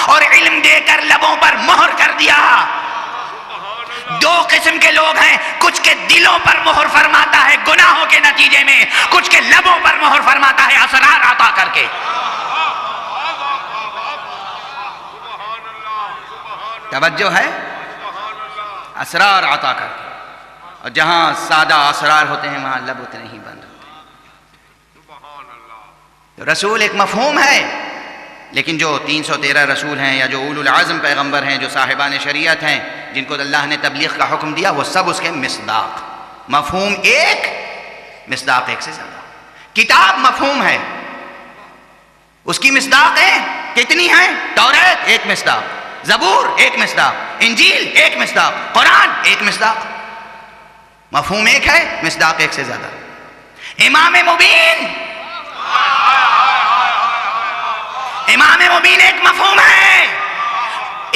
اور علم دے کر لبوں پر مہر کر دیا. دو قسم کے لوگ ہیں، کچھ کے دلوں پر مہر فرماتا ہے گناہوں کے نتیجے میں، کچھ کے لبوں پر مہر فرماتا ہے اسرار عطا کر کے. توجہ ہے؟ اسرار عطا کر کے. اور جہاں سادہ اسرار ہوتے ہیں وہاں لب اتنے ہی بند ہوتے ہیں. تو رسول ایک مفہوم ہے، لیکن جو 313 رسول ہیں یا جو اولو العزم پیغمبر ہیں، جو صاحبان شریعت ہیں، جن کو اللہ نے تبلیغ کا حکم دیا، وہ سب اس کے مصداق. مفہوم ایک، مصداق ایک سے زیادہ. کتاب مفہوم ہے، اس کی مصداق ہے کتنی ہیں؟ توریت ایک مصداق، زبور ایک مصداق، انجیل ایک مصداق، قرآن ایک مصداق. مفہوم ایک ہے، مصداق ایک سے زیادہ. امام مبین، امام مبین ایک مفہوم ہے،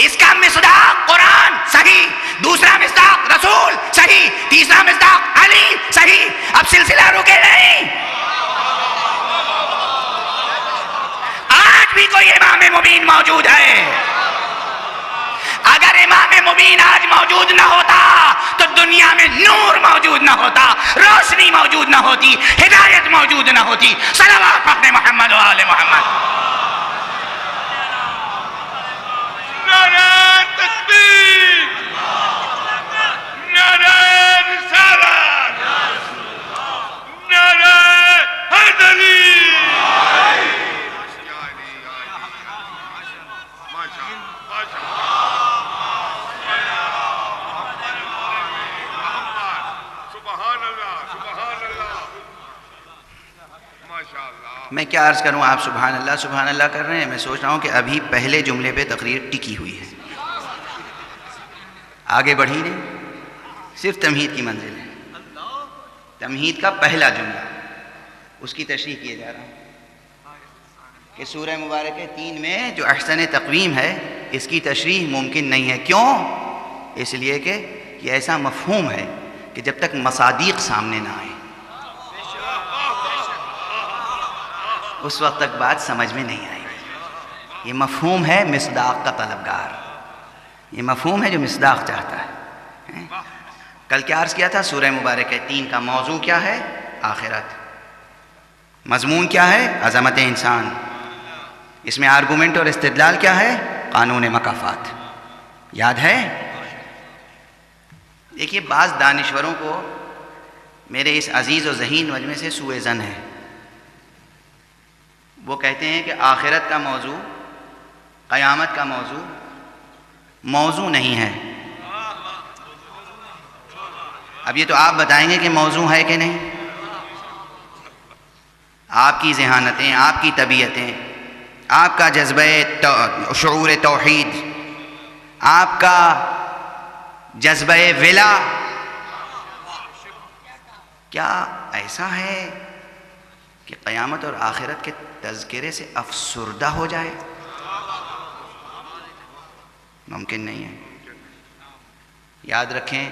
اس کا مصداق قرآن صحیح، دوسرا مصداق رسول صحیح، تیسرا مصداق علی صحیح. اب سلسلہ رکے نہیں. آج بھی کوئی امام مبین موجود ہے. اگر امام مبین آج موجود نہ ہوتا تو دنیا میں نور موجود نہ ہوتا، روشنی موجود نہ ہوتی، ہدایت موجود نہ ہوتی. صلوات پڑھنے محمد و آل محمد. نعرہ تکبیر، نعرہ رسالت، نعرہ حیدری. میں کیا عرض کروں، آپ سبحان اللہ کر رہے ہیں. میں سوچ رہا ہوں کہ ابھی پہلے جملے پہ تقریر ٹکی ہوئی ہے، آگے بڑھی نہیں، صرف تمہید کی منزل ہے. تمہید کا پہلا جملہ، اس کی تشریح کیے جا رہا ہوں کہ سورہ مبارکہ 3 میں جو احسن تقویم ہے، اس کی تشریح ممکن نہیں ہے. کیوں؟ اس لیے کہ یہ ایسا مفہوم ہے کہ جب تک مصادیق سامنے نہ آئے اس وقت تک بات سمجھ میں نہیں آئے گی. یہ مفہوم ہے مصداق کا طلبگار، یہ مفہوم ہے جو مصداق چاہتا ہے. کل کیا عرض کیا تھا؟ سورہ مبارکہ 3 کا موضوع کیا ہے؟ آخرت. مضمون کیا ہے؟ عظمت انسان. اس میں آرگومنٹ اور استدلال کیا ہے؟ قانون مکافات. یاد ہے؟ دیکھیے بعض دانشوروں کو میرے اس عزیز و ذہین مجمع سے سوء ظن ہے. وہ کہتے ہیں کہ آخرت کا موضوع قیامت کا موضوع نہیں ہے. اب یہ تو آپ بتائیں گے کہ موضوع ہے کہ نہیں. آپ کی ذہانتیں، آپ کی طبیعتیں، آپ کا جذبہ شعور توحید، آپ کا جذبہ ولا، کیا ایسا ہے کہ قیامت اور آخرت کے تذکرے سے افسردہ ہو جائے؟ ممکن نہیں ہے. یاد رکھیں،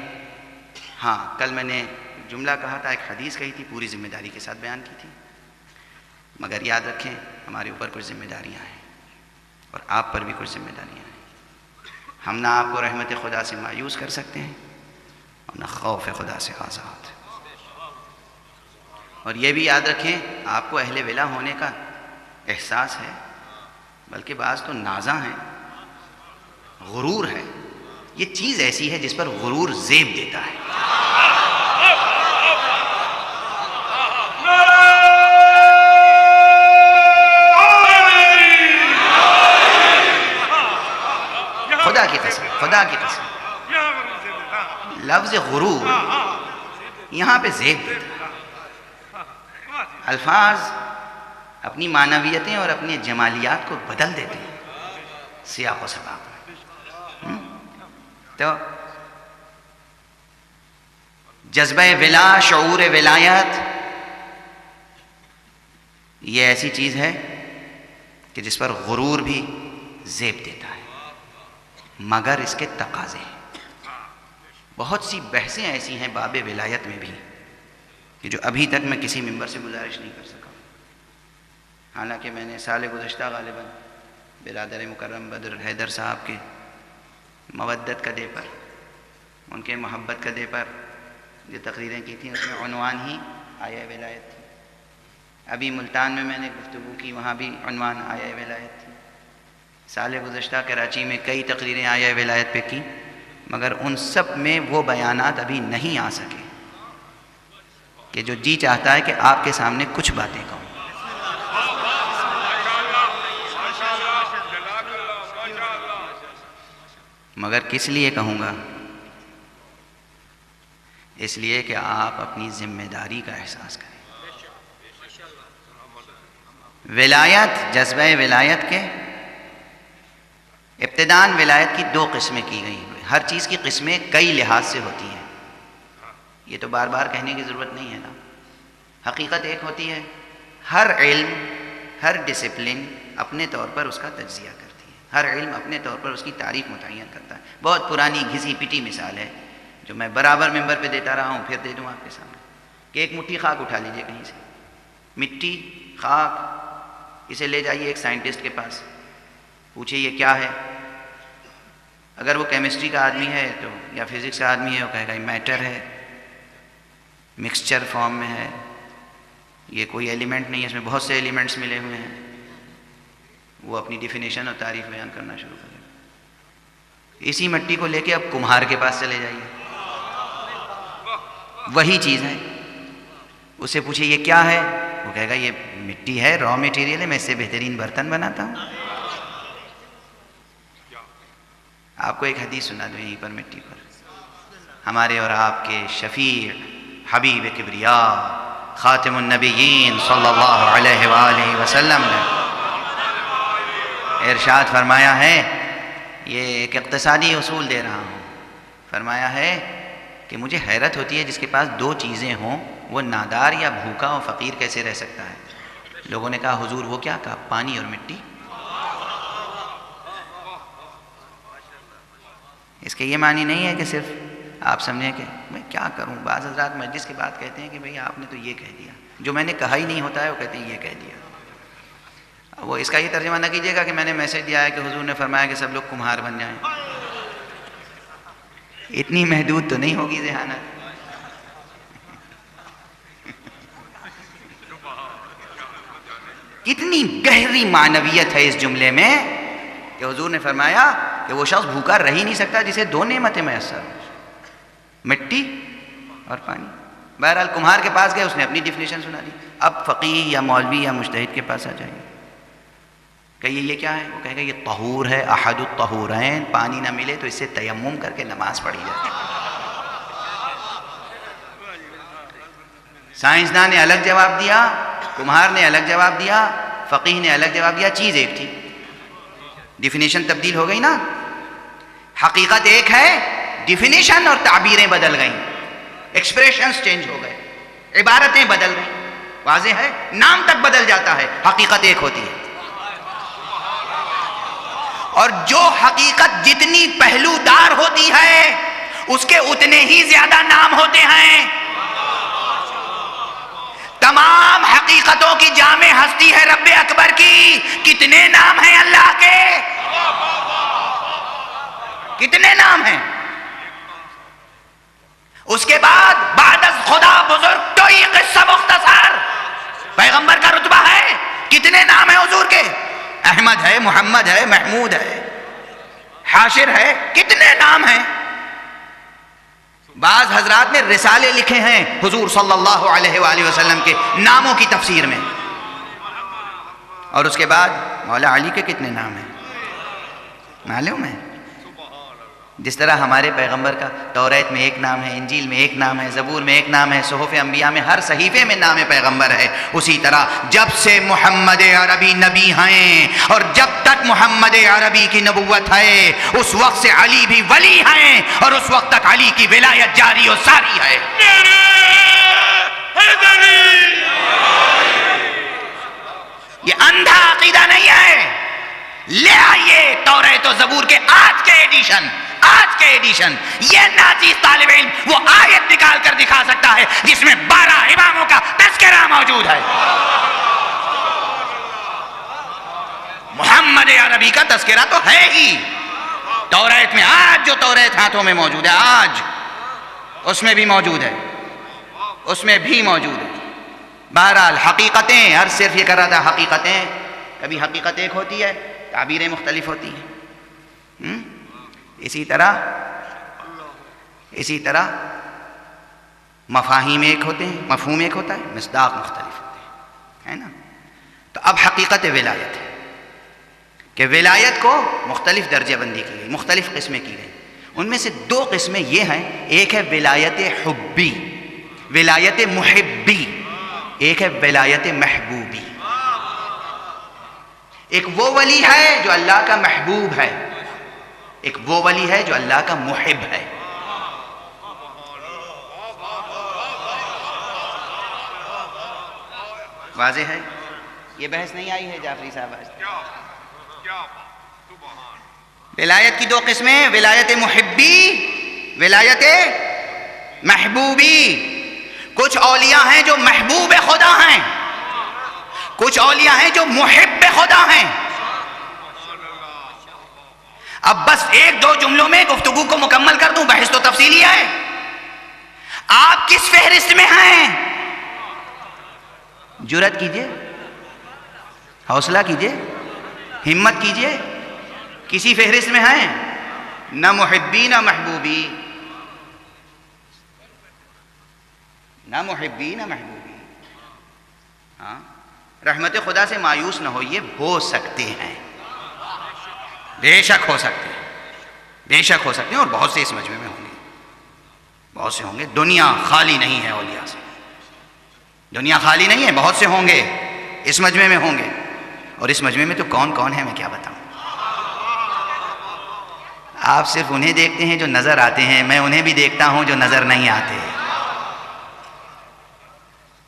ہاں کل میں نے جملہ کہا تھا، ایک حدیث کہی تھی، پوری ذمہ داری کے ساتھ بیان کی تھی، مگر یاد رکھیں ہمارے اوپر کچھ ذمہ داریاں ہیں اور آپ پر بھی کچھ ذمہ داریاں ہیں. ہم نہ آپ کو رحمت خدا سے مایوس کر سکتے ہیں اور نہ خوف خدا سے آزاد. اور یہ بھی یاد رکھیں آپ کو اہل ولا ہونے کا احساس ہے، بلکہ بعض تو نازاں ہیں، غرور ہے. یہ چیز ایسی ہے جس پر غرور زیب دیتا ہے. خدا کی قسم لفظ غرور یہاں پہ زیب دیتا ہے. الفاظ اپنی معنویتیں اور اپنی جمالیات کو بدل دیتے ہیں سیاق و سباق میں. تو جذبہ ولا، شعور ولایت، یہ ایسی چیز ہے کہ جس پر غرور بھی زیب دیتا ہے، مگر اس کے تقاضے ہیں. بہت سی بحثیں ایسی ہیں باب ولایت میں بھی کہ جو ابھی تک میں کسی ممبر سے گزارش نہیں کر سکا. حالانکہ میں نے سال گزشتہ غالباً برادر مکرم بدر حیدر صاحب کے مودت کا دے پر، ان کے محبت کا دے پر جو تقریریں کی تھیں، اس میں عنوان ہی آیہ ولایت تھی. ابھی ملتان میں نے گفتگو کی، وہاں بھی عنوان آیہ ولایت تھی. سال گزشتہ کراچی میں کئی تقریریں آیہ ولایت پہ کی، مگر ان سب میں وہ بیانات ابھی نہیں آ سکے کہ جو جی چاہتا ہے کہ آپ کے سامنے کچھ باتیں کہوں. مگر کس لیے کہوں گا؟ اس لیے کہ آپ اپنی ذمہ داری کا احساس کریں. ولایت، جذبہ ولایت کے ابتداءً ولایت کی دو قسمیں کی گئی ہیں. ہر چیز کی قسمیں کئی لحاظ سے ہوتی ہیں، یہ تو بار بار کہنے کی ضرورت نہیں ہے نا. حقیقت ایک ہوتی ہے، ہر علم، ہر ڈسپلن اپنے طور پر اس کا تجزیہ کرتی ہے، ہر علم اپنے طور پر اس کی تعریف متعین کرتا ہے. بہت پرانی گھسی پٹی مثال ہے جو میں برابر ممبر پہ دیتا رہا ہوں، پھر دے دوں آپ کے سامنے، کہ ایک مٹھی خاک اٹھا لیجئے کہیں سے، مٹی، خاک، اسے لے جائیے ایک سائنٹسٹ کے پاس، پوچھے یہ کیا ہے. اگر وہ کیمسٹری کا آدمی ہے تو یا فزکس کا آدمی ہے، وہ کہے گا یہ میٹر ہے، مکسچر فارم میں ہے، یہ کوئی ایلیمنٹ نہیں ہے، اس میں بہت سے ایلیمنٹس ملے ہوئے ہیں. وہ اپنی ڈیفینیشن اور تعریف بیان کرنا شروع کرے گا. اسی مٹی کو لے کے اب کمہار کے پاس چلے جائیے، وہی چیز ہے. اس سے پوچھے یہ کیا ہے، وہ کہے گا یہ مٹی ہے، را میٹیریل ہے، میں اس سے بہترین برتن بناتا ہوں. آپ کو ایک حدیث سنا دوں یہیں پر مٹی پر. ہمارے اور آپ کے شفیع حبیب کبریا خاتم النبیین صلی اللہ علیہ وآلہ وسلم نے ارشاد فرمایا ہے، یہ ایک اقتصادی اصول دے رہا ہوں، فرمایا ہے کہ مجھے حیرت ہوتی ہے جس کے پاس دو چیزیں ہوں وہ نادار یا بھوکا اور فقیر کیسے رہ سکتا ہے. لوگوں نے کہا حضور وہ کیا؟ کہا پانی اور مٹی. اس کے یہ معنی نہیں ہے کہ صرف آپ سمجھیں کہ میں کیا کروں. بعض حضرات مجلس کے بعد کہتے ہیں کہ بھئی آپ نے تو یہ کہہ دیا، جو میں نے کہا ہی نہیں ہوتا ہے وہ کہتے ہیں یہ کہہ دیا. وہ اس کا یہ ترجمہ نہ کیجیے گا کہ میں نے میسج دیا ہے کہ حضور نے فرمایا کہ سب لوگ کمہار بن جائیں. اتنی محدود تو نہیں ہوگی ذہانت. کتنی گہری معنویت ہے اس جملے میں کہ حضور نے فرمایا کہ وہ شخص بھوکا رہ ہی نہیں سکتا جسے دو نعمتیں میسر ہوں، مٹی اور پانی. بہرحال کمہار کے پاس گئے، اس نے اپنی ڈیفینیشن سنا دی. اب فقیہ یا مولوی یا مجتہد کے پاس آ جائیے، کہیے یہ کیا ہے؟ وہ کہے گا یہ طہور ہے، احد الطہورین، پانی نہ ملے تو اس سے تیمم کر کے نماز پڑھی جاتی ہے۔ سائنسدان نے الگ جواب دیا، کمہار نے الگ جواب دیا، فقیہ نے الگ جواب دیا، چیز ایک تھی، ڈیفینیشن تبدیل ہو گئی نا۔ حقیقت ایک ہے، ڈیفینیشن اور تعبیریں بدل گئیں، ایکسپریشنز چینج ہو گئے، عبارتیں بدل گئیں، واضح ہے، نام تک بدل جاتا ہے، حقیقت ایک ہوتی ہے۔ اور جو حقیقت جتنی پہلو دار ہوتی ہے اس کے اتنے ہی زیادہ نام ہوتے ہیں۔ تمام حقیقتوں کی جامع ہستی ہے رب اکبر کی، کتنے نام ہیں اللہ کے؟ کتنے نام ہیں؟ اس کے بعد بعد از خدا بزرگ تو یہ قصہ مختصر، پیغمبر کا رتبہ ہے، کتنے نام ہیں حضور کے؟ احمد ہے، محمد ہے، محمود ہے، حاشر ہے، کتنے نام ہیں؟ بعض حضرات نے رسالے لکھے ہیں حضور صلی اللہ علیہ وآلہ وسلم کے ناموں کی تفسیر میں۔ اور اس کے بعد مولا علی کے کتنے نام ہیں معلوم ہے؟ جس طرح ہمارے پیغمبر کا توریت میں ایک نام ہے، انجیل میں ایک نام ہے، زبور میں ایک نام ہے، صحف انبیاء میں ہر صحیفے میں نام پیغمبر ہے، اسی طرح جب سے محمد عربی نبی ہیں اور جب تک محمد عربی کی نبوت ہے اس وقت سے علی بھی ولی ہیں اور اس وقت تک علی کی ولایت جاری و ساری ہے۔ یہ اندھا عقیدہ نہیں ہے۔ لے آئیے توریت و زبور کے آج کے ایڈیشن، یہ ناچیز طالب علم وہ آیت نکال کر دکھا سکتا ہے جس میں 12 اماموں کا تذکرہ موجود ہے۔ محمد عربی کا تذکرہ تو ہے ہی توریت میں، آج جو توریت ہاتھوں میں موجود ہے آج اس میں بھی موجود ہے، بہرحال حقیقتیں، ہر صرف یہ کر رہا تھا حقیقتیں، کبھی حقیقت ایک ہوتی ہے، تعبیریں مختلف ہوتی ہیں۔ اسی طرح مفاہیم ایک ہوتے ہیں، مفہوم ایک ہوتا ہے، مصداق مختلف ہوتے ہیں، ہے نا؟ تو اب حقیقت ولایت ہے کہ ولایت کو مختلف درجہ بندی کی گئی، مختلف قسمیں کی گئی۔ ان میں سے 2 قسمیں یہ ہیں، ایک ہے ولایت حبی، ولایت محبی، ایک ہے ولایت محبوبی۔ ایک وہ ولی ہے جو اللہ کا محبوب ہے، ایک وہ ولی ہے جو اللہ کا محب ہے۔ واضح ہے؟ یہ بحث نہیں آئی ہے جعفری صاحب آج؟ ولایت کی 2 قسمیں، ولایت محبی، ولایت محبوبی۔ کچھ اولیاء ہیں جو محبوب خدا ہیں، کچھ اولیاء ہیں جو محب خدا ہیں۔ اب بس 1-2 جملوں میں گفتگو کو مکمل کر دوں، بحث تو تفصیلی ہے۔ آپ کس فہرست میں ہیں؟ جرأت کیجئے، حوصلہ کیجئے، ہمت کیجئے، کسی فہرست میں ہیں؟ نہ محبی نہ محبوبی، نہ محبی نہ محبوبی۔ ہاں، رحمت خدا سے مایوس نہ ہوئیے، ہو سکتے ہیں، بے شک ہو سکتے ہیں، بے شک ہو سکتے ہیں، اور بہت سے اس مجمع میں ہوں گے، بہت سے ہوں گے۔ دنیا خالی نہیں ہے اولیاء سے، دنیا خالی نہیں ہے، بہت سے ہوں گے اس مجمع میں ہوں گے، اور اس مجمع میں تو کون کون ہے میں کیا بتاؤں۔ آپ صرف انہیں دیکھتے ہیں جو نظر آتے ہیں، میں انہیں بھی دیکھتا ہوں جو نظر نہیں آتے۔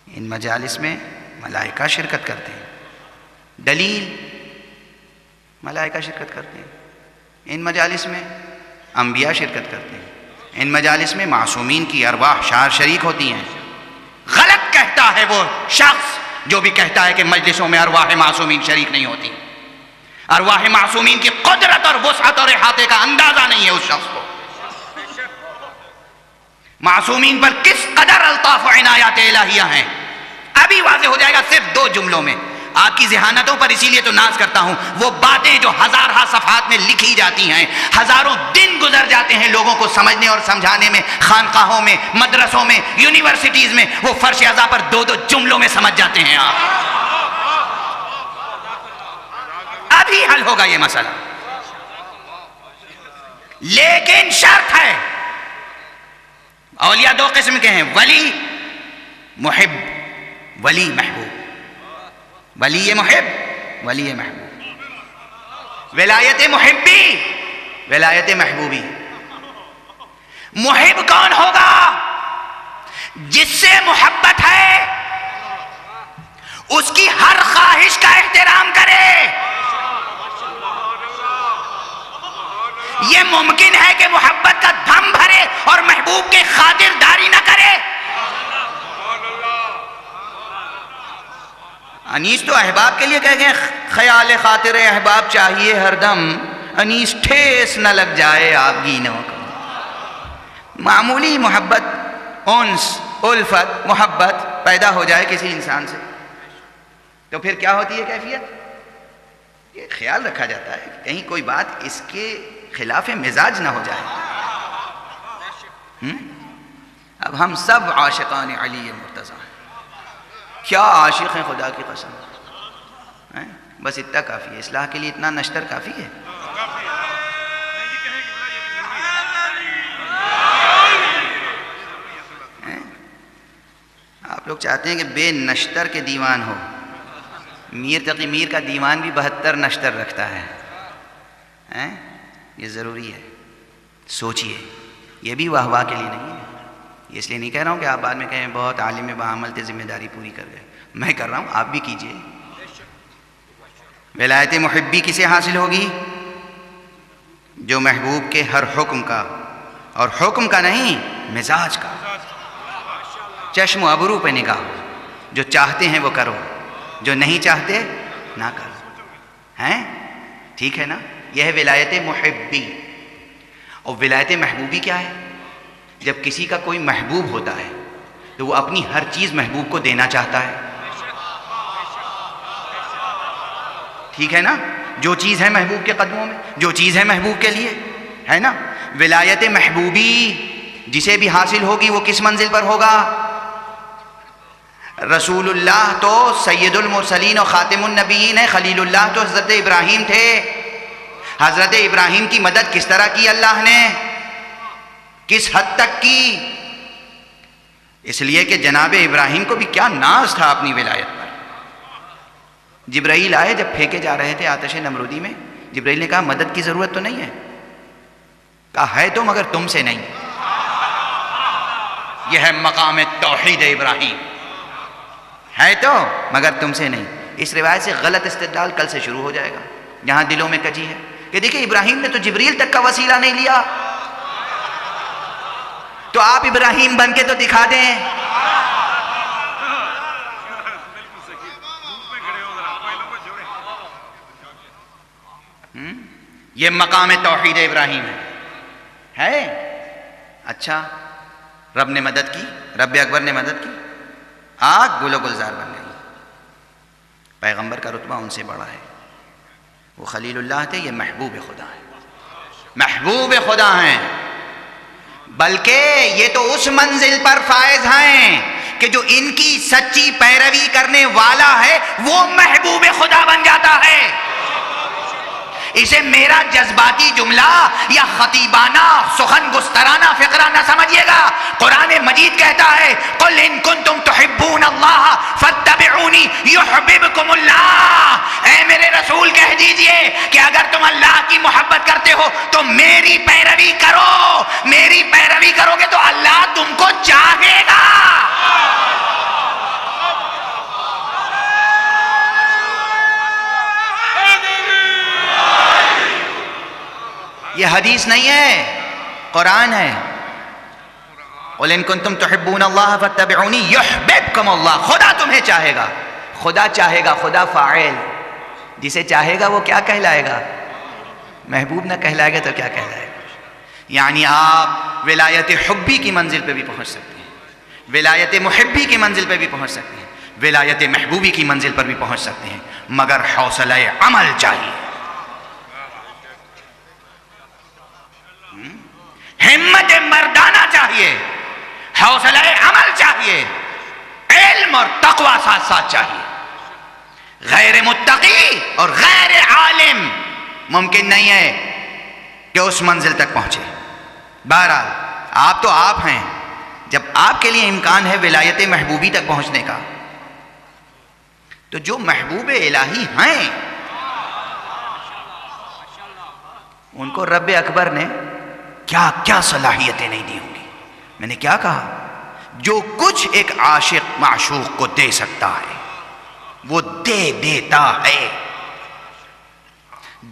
ان مجالس میں ملائکہ شرکت کرتے ہیں، دلیل ملائکہ شرکت کرتے ہیں، ان مجالس میں انبیاء شرکت کرتے ہیں، ان مجالس میں معصومین کی ارواح شریک ہوتی ہیں۔ غلط کہتا ہے وہ شخص جو بھی کہتا ہے کہ مجلسوں میں ارواح معصومین شریک نہیں ہوتی۔ ارواح معصومین کی قدرت اور وسعت اور احاطے کا اندازہ نہیں ہے اس شخص کو۔ معصومین پر کس قدر الطاف و عنایات الہیہ ہیں ابھی واضح ہو جائے گا صرف 2 جملوں میں۔ آپ کی ذہانتوں پر اسی لیے تو ناز کرتا ہوں، وہ باتیں جو ہزارہ صفحات میں لکھی جاتی ہیں، ہزاروں دن گزر جاتے ہیں لوگوں کو سمجھنے اور سمجھانے میں، خانقاہوں میں، مدرسوں میں، یونیورسٹیز میں، وہ فرش اعضاء پر 2 جملوں میں سمجھ جاتے ہیں آپ۔ تبھی حل ہوگا یہ مسئلہ. لیکن شرط ہے، اولیاء دو قسم کے ہیں، ولی محب، ولی محبوب. ولی محب، ولی محبوب. ولایت محبی، ولایت محبوبی. محب کون ہوگا؟ جس سے محبت ہے اس کی ہر خواہش کا احترام کرے. یہ ممکن ہے کہ محبت کا دھم بھرے اور محبوب کی خاطر داری نہ کرے. انیس تو احباب کے لیے کہہ گئے خیال خاطر احباب چاہیے ہر دم، انیس ٹھیس نہ لگ جائے آپ گینوں کو. معمولی محبت، انس، الفت، محبت پیدا ہو جائے کسی انسان سے تو پھر کیا ہوتی ہے کیفیت؟ یہ خیال رکھا جاتا ہے کہ کہیں کوئی بات اس کے خلاف مزاج نہ ہو جائے. اب ہم سب عاشقان علی مرتضی ہیں. کیا عاشق ہیں خدا کی قسم. بس اتنا کافی ہے، اصلاح کے لیے اتنا نشتر کافی ہے. آپ لوگ چاہتے ہیں کہ بے نشتر کے دیوان ہو. میر تقی میر کا دیوان بھی 72 نشتر رکھتا ہے. یہ ضروری ہے. سوچئے، یہ بھی واہ واہ کے لیے نہیں ہے. اس لیے نہیں کہہ رہا ہوں کہ آپ بعد میں کہیں بہت عالم بعمل تھے، ذمہ داری پوری کر گئے. میں کر رہا ہوں، آپ بھی کیجئے. ولایت محبی کسے حاصل ہوگی؟ جو محبوب کے ہر حکم کا، اور حکم کا نہیں مزاج کا، چشم و ابرو پہ نگاہ. جو چاہتے ہیں وہ کرو، جو نہیں چاہتے نہ کرو. ہیں؟ ٹھیک ہے نا؟ یہ ہے ولایت محبی. اور ولایت محبوبی کیا ہے؟ جب کسی کا کوئی محبوب ہوتا ہے تو وہ اپنی ہر چیز محبوب کو دینا چاہتا ہے. ٹھیک ہے نا؟ جو چیز ہے محبوب کے قدموں میں، جو چیز ہے محبوب کے لیے، ہے نا؟ ولایت محبوبی جسے بھی حاصل ہوگی وہ کس منزل پر ہوگا؟ رسول اللہ تو سید المرسلین و خاتم النبیین ہے. خلیل اللہ تو حضرت ابراہیم تھے. حضرت ابراہیم کی مدد کس طرح کی اللہ نے؟ کس حد تک کی؟ اس لیے کہ جناب ابراہیم کو بھی کیا ناز تھا اپنی ولایت پر. جبرائیل آئے جب پھینکے جا رہے تھے آتش نمرودی میں. جبرائیل نے کہا مدد کی ضرورت تو نہیں ہے. کہا ہے تو مگر تم سے نہیں. یہ ہے مقام توحید ابراہیم. ہے تو مگر تم سے نہیں. اس روایت سے غلط استدلال کل سے شروع ہو جائے گا جہاں دلوں میں کجی ہے کہ دیکھیں ابراہیم نے تو جبریل تک کا وسیلہ نہیں لیا، تو آپ ابراہیم بن کے تو دکھا دیں. یہ مقام توحید ابراہیم ہے. اچھا، رب نے مدد کی، رب اکبر نے مدد کی، آگ گل و گلزار بن گئی. پیغمبر کا رتبہ ان سے بڑا ہے. وہ خلیل اللہ تھے، یہ محبوب خدا ہے. محبوب خدا ہیں. بلکہ یہ تو اس منزل پر فائز ہیں کہ جو ان کی سچی پیروی کرنے والا ہے وہ محبوب خدا بن جاتا ہے. اسے میرا جذباتی جملہ یا خطیبانہ سخن گسترانہ فقرہ نہ سمجھیے گا. قرآن مجید کہتا ہے قل ان کنتم تحبون اللہ فاتبعونی یحببکم اللہ. اے میرے رسول کہہ دیجئے کہ اگر تم اللہ کی محبت کرتے ہو تو میری پیروی کرو. میری پیروی کرو گے تو اللہ تم کو چاہے گا. یہ حدیث نہیں ہے، قرآن ہے. قل ان کنتم تحبون اللہ فاتبعونی یحببکم اللہ. خدا تمہیں چاہے گا. خدا چاہے گا، خدا فاعل. جسے چاہے گا وہ کیا کہلائے گا؟ محبوب نہ کہلائے گا تو کیا کہلائے گا؟ یعنی آپ ولایت حبی کی منزل پہ بھی پہنچ سکتے ہیں، ولایت محبی کی منزل پہ بھی پہنچ سکتے ہیں، ولایت محبوبی کی منزل پر بھی پہنچ سکتے ہیں، مگر حوصلہ عمل چاہیے. ہمت مردانہ چاہیے، حوصلہ عمل چاہیے، علم اور تقوی ساتھ ساتھ چاہیے. غیر متقی اور غیر عالم ممکن نہیں ہے کہ اس منزل تک پہنچے. بہرحال آپ تو آپ ہیں. جب آپ کے لیے امکان ہے ولایت محبوبی تک پہنچنے کا، تو جو محبوب الہی ہیں ان کو رب اکبر نے کیا کیا صلاحیتیں نہیں دی ہوں گی. میں نے کیا کہا؟ جو کچھ ایک عاشق معشوق کو دے سکتا ہے وہ دے دیتا ہے.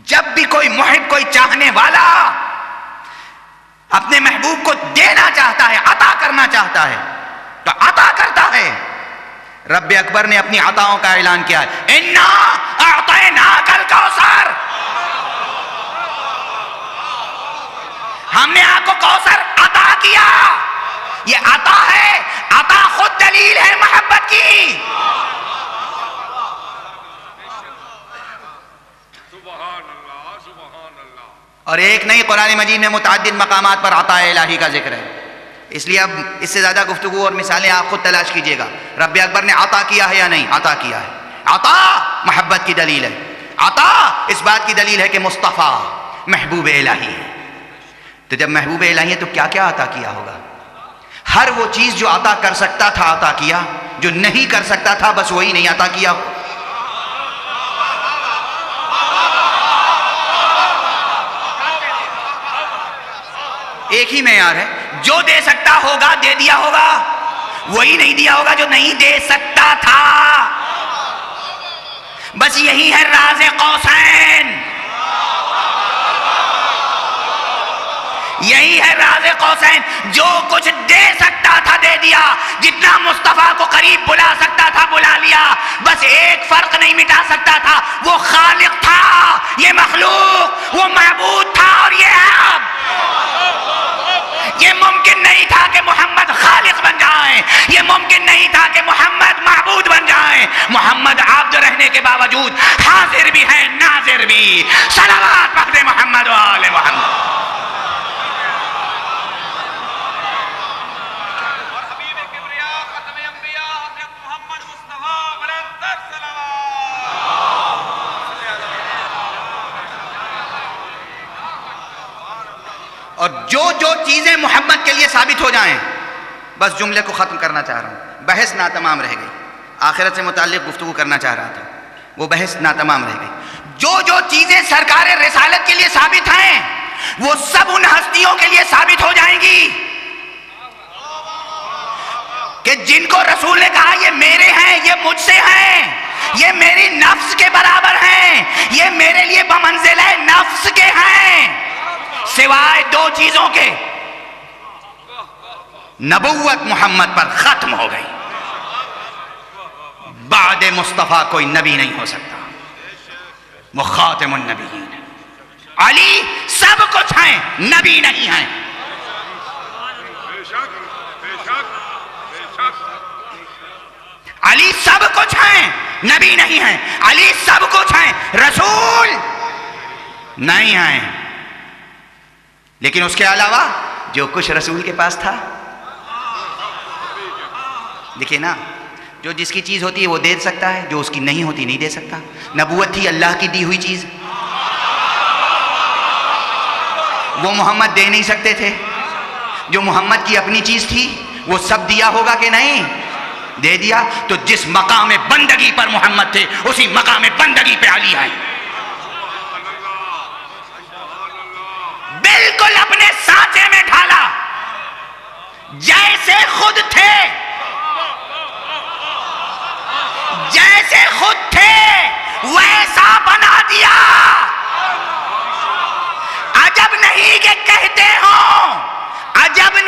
جب بھی کوئی محب، کوئی چاہنے والا اپنے محبوب کو دینا چاہتا ہے، عطا کرنا چاہتا ہے، تو عطا کرتا ہے. رب اکبر نے اپنی عطاؤں کا اعلان کیا ہے، انا اعطیناک الکوثر، ہم نے آپ کو کوثر عطا کیا. یہ عطا ہے، عطا خود دلیل ہے محبت کی. اور ایک نہیں، قرآن مجید میں متعدد مقامات پر عطا الہی کا ذکر ہے. اس لیے اب اس سے زیادہ گفتگو اور مثالیں آپ خود تلاش کیجئے گا. رب اکبر نے عطا کیا ہے یا نہیں؟ عطا کیا ہے. عطا محبت کی دلیل ہے. عطا اس بات کی دلیل ہے کہ مصطفیٰ محبوب الہی ہے. تو جب محبوب الہی ہے تو کیا کیا عطا کیا ہوگا؟ ہر وہ چیز جو عطا کر سکتا تھا عطا کیا، جو نہیں کر سکتا تھا بس وہی نہیں عطا کیا. ایک ہی معیار ہے، جو دے سکتا ہوگا دے دیا ہوگا، وہی نہیں دیا ہوگا جو نہیں دے سکتا تھا. بس یہی ہے راز قوسین، یہی ہے راز قوسین. جو کچھ دے سکتا تھا دے دیا، جتنا مصطفیٰ کو قریب بلا سکتا تھا بلا لیا. بس ایک فرق نہیں مٹا سکتا تھا، وہ خالق تھا، یہ مخلوق، وہ معبود تھا اور یہ عبد. یہ ممکن نہیں تھا کہ محمد خالق بن جائیں، یہ ممکن نہیں تھا کہ محمد معبود بن جائیں. محمد عبد رہنے کے باوجود حاضر بھی ہیں، ناظر بھی. صلوات پڑھتے محمد و آل محمد. اور جو چیزیں محمد کے لیے ثابت ہو جائیں، بس جملے کو ختم کرنا چاہ رہا ہوں، بحث ناتمام رہ گئی. آخرت سے متعلق گفتگو کرنا چاہ رہا تھا، وہ بحث ناتمام رہ گئی. جو چیزیں سرکار رسالت کے لیے ثابت ہیں وہ سب ان ہستیوں کے لیے ثابت ہو جائیں گی کہ جن کو رسول نے کہا یہ میرے ہیں، یہ مجھ سے ہیں، یہ میری نفس کے برابر ہیں، یہ میرے لیے بمنزلہ نفس کے ہیں. سوائے دو چیزوں کے نبوت محمد پر ختم ہو گئی. بعد مصطفیٰ کوئی نبی نہیں ہو سکتا، وہ خاتم النبیین. علی سب کچھ ہیں، نبی نہیں ہیں. علی سب کچھ ہیں، نبی نہیں ہیں. علی سب کچھ ہیں، رسول نہیں ہیں. لیکن اس کے علاوہ جو کچھ رسول کے پاس تھا، دیکھیں نا، جو جس کی چیز ہوتی ہے وہ دے سکتا ہے، جو اس کی نہیں ہوتی نہیں دے سکتا. نبوت تھی اللہ کی دی ہوئی چیز، وہ محمد دے نہیں سکتے تھے. جو محمد کی اپنی چیز تھی وہ سب دیا ہوگا کہ نہیں؟ دے دیا. تو جس مقام بندگی پر محمد تھے اسی مقام بندگی پہ علی ہے. بالکل اپنے سانچے میں ڈھالا، جیسے خود تھے، جیسے خود تھے ویسا بنا دیا. عجب نہیں کہ کہتے ہوں، عجب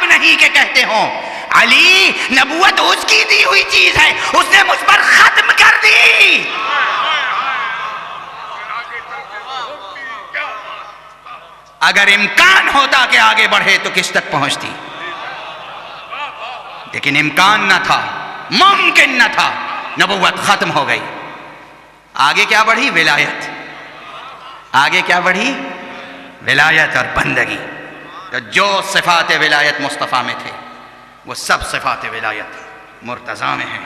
نہیں کہ کہتے ہوں علی نبوت اس کی دی ہوئی چیز ہے، اس نے مجھ پر ختم کر دی. اگر امکان ہوتا کہ آگے بڑھے تو کس تک پہنچتی، لیکن امکان نہ تھا، ممکن نہ تھا. نبوت ختم ہو گئی. آگے کیا بڑھی؟ ولایت. آگے کیا بڑھی؟ ولایت اور بندگی. تو جو صفات ولایت مصطفیٰ میں تھے وہ سب صفات ولایت مرتضیٰ میں ہیں،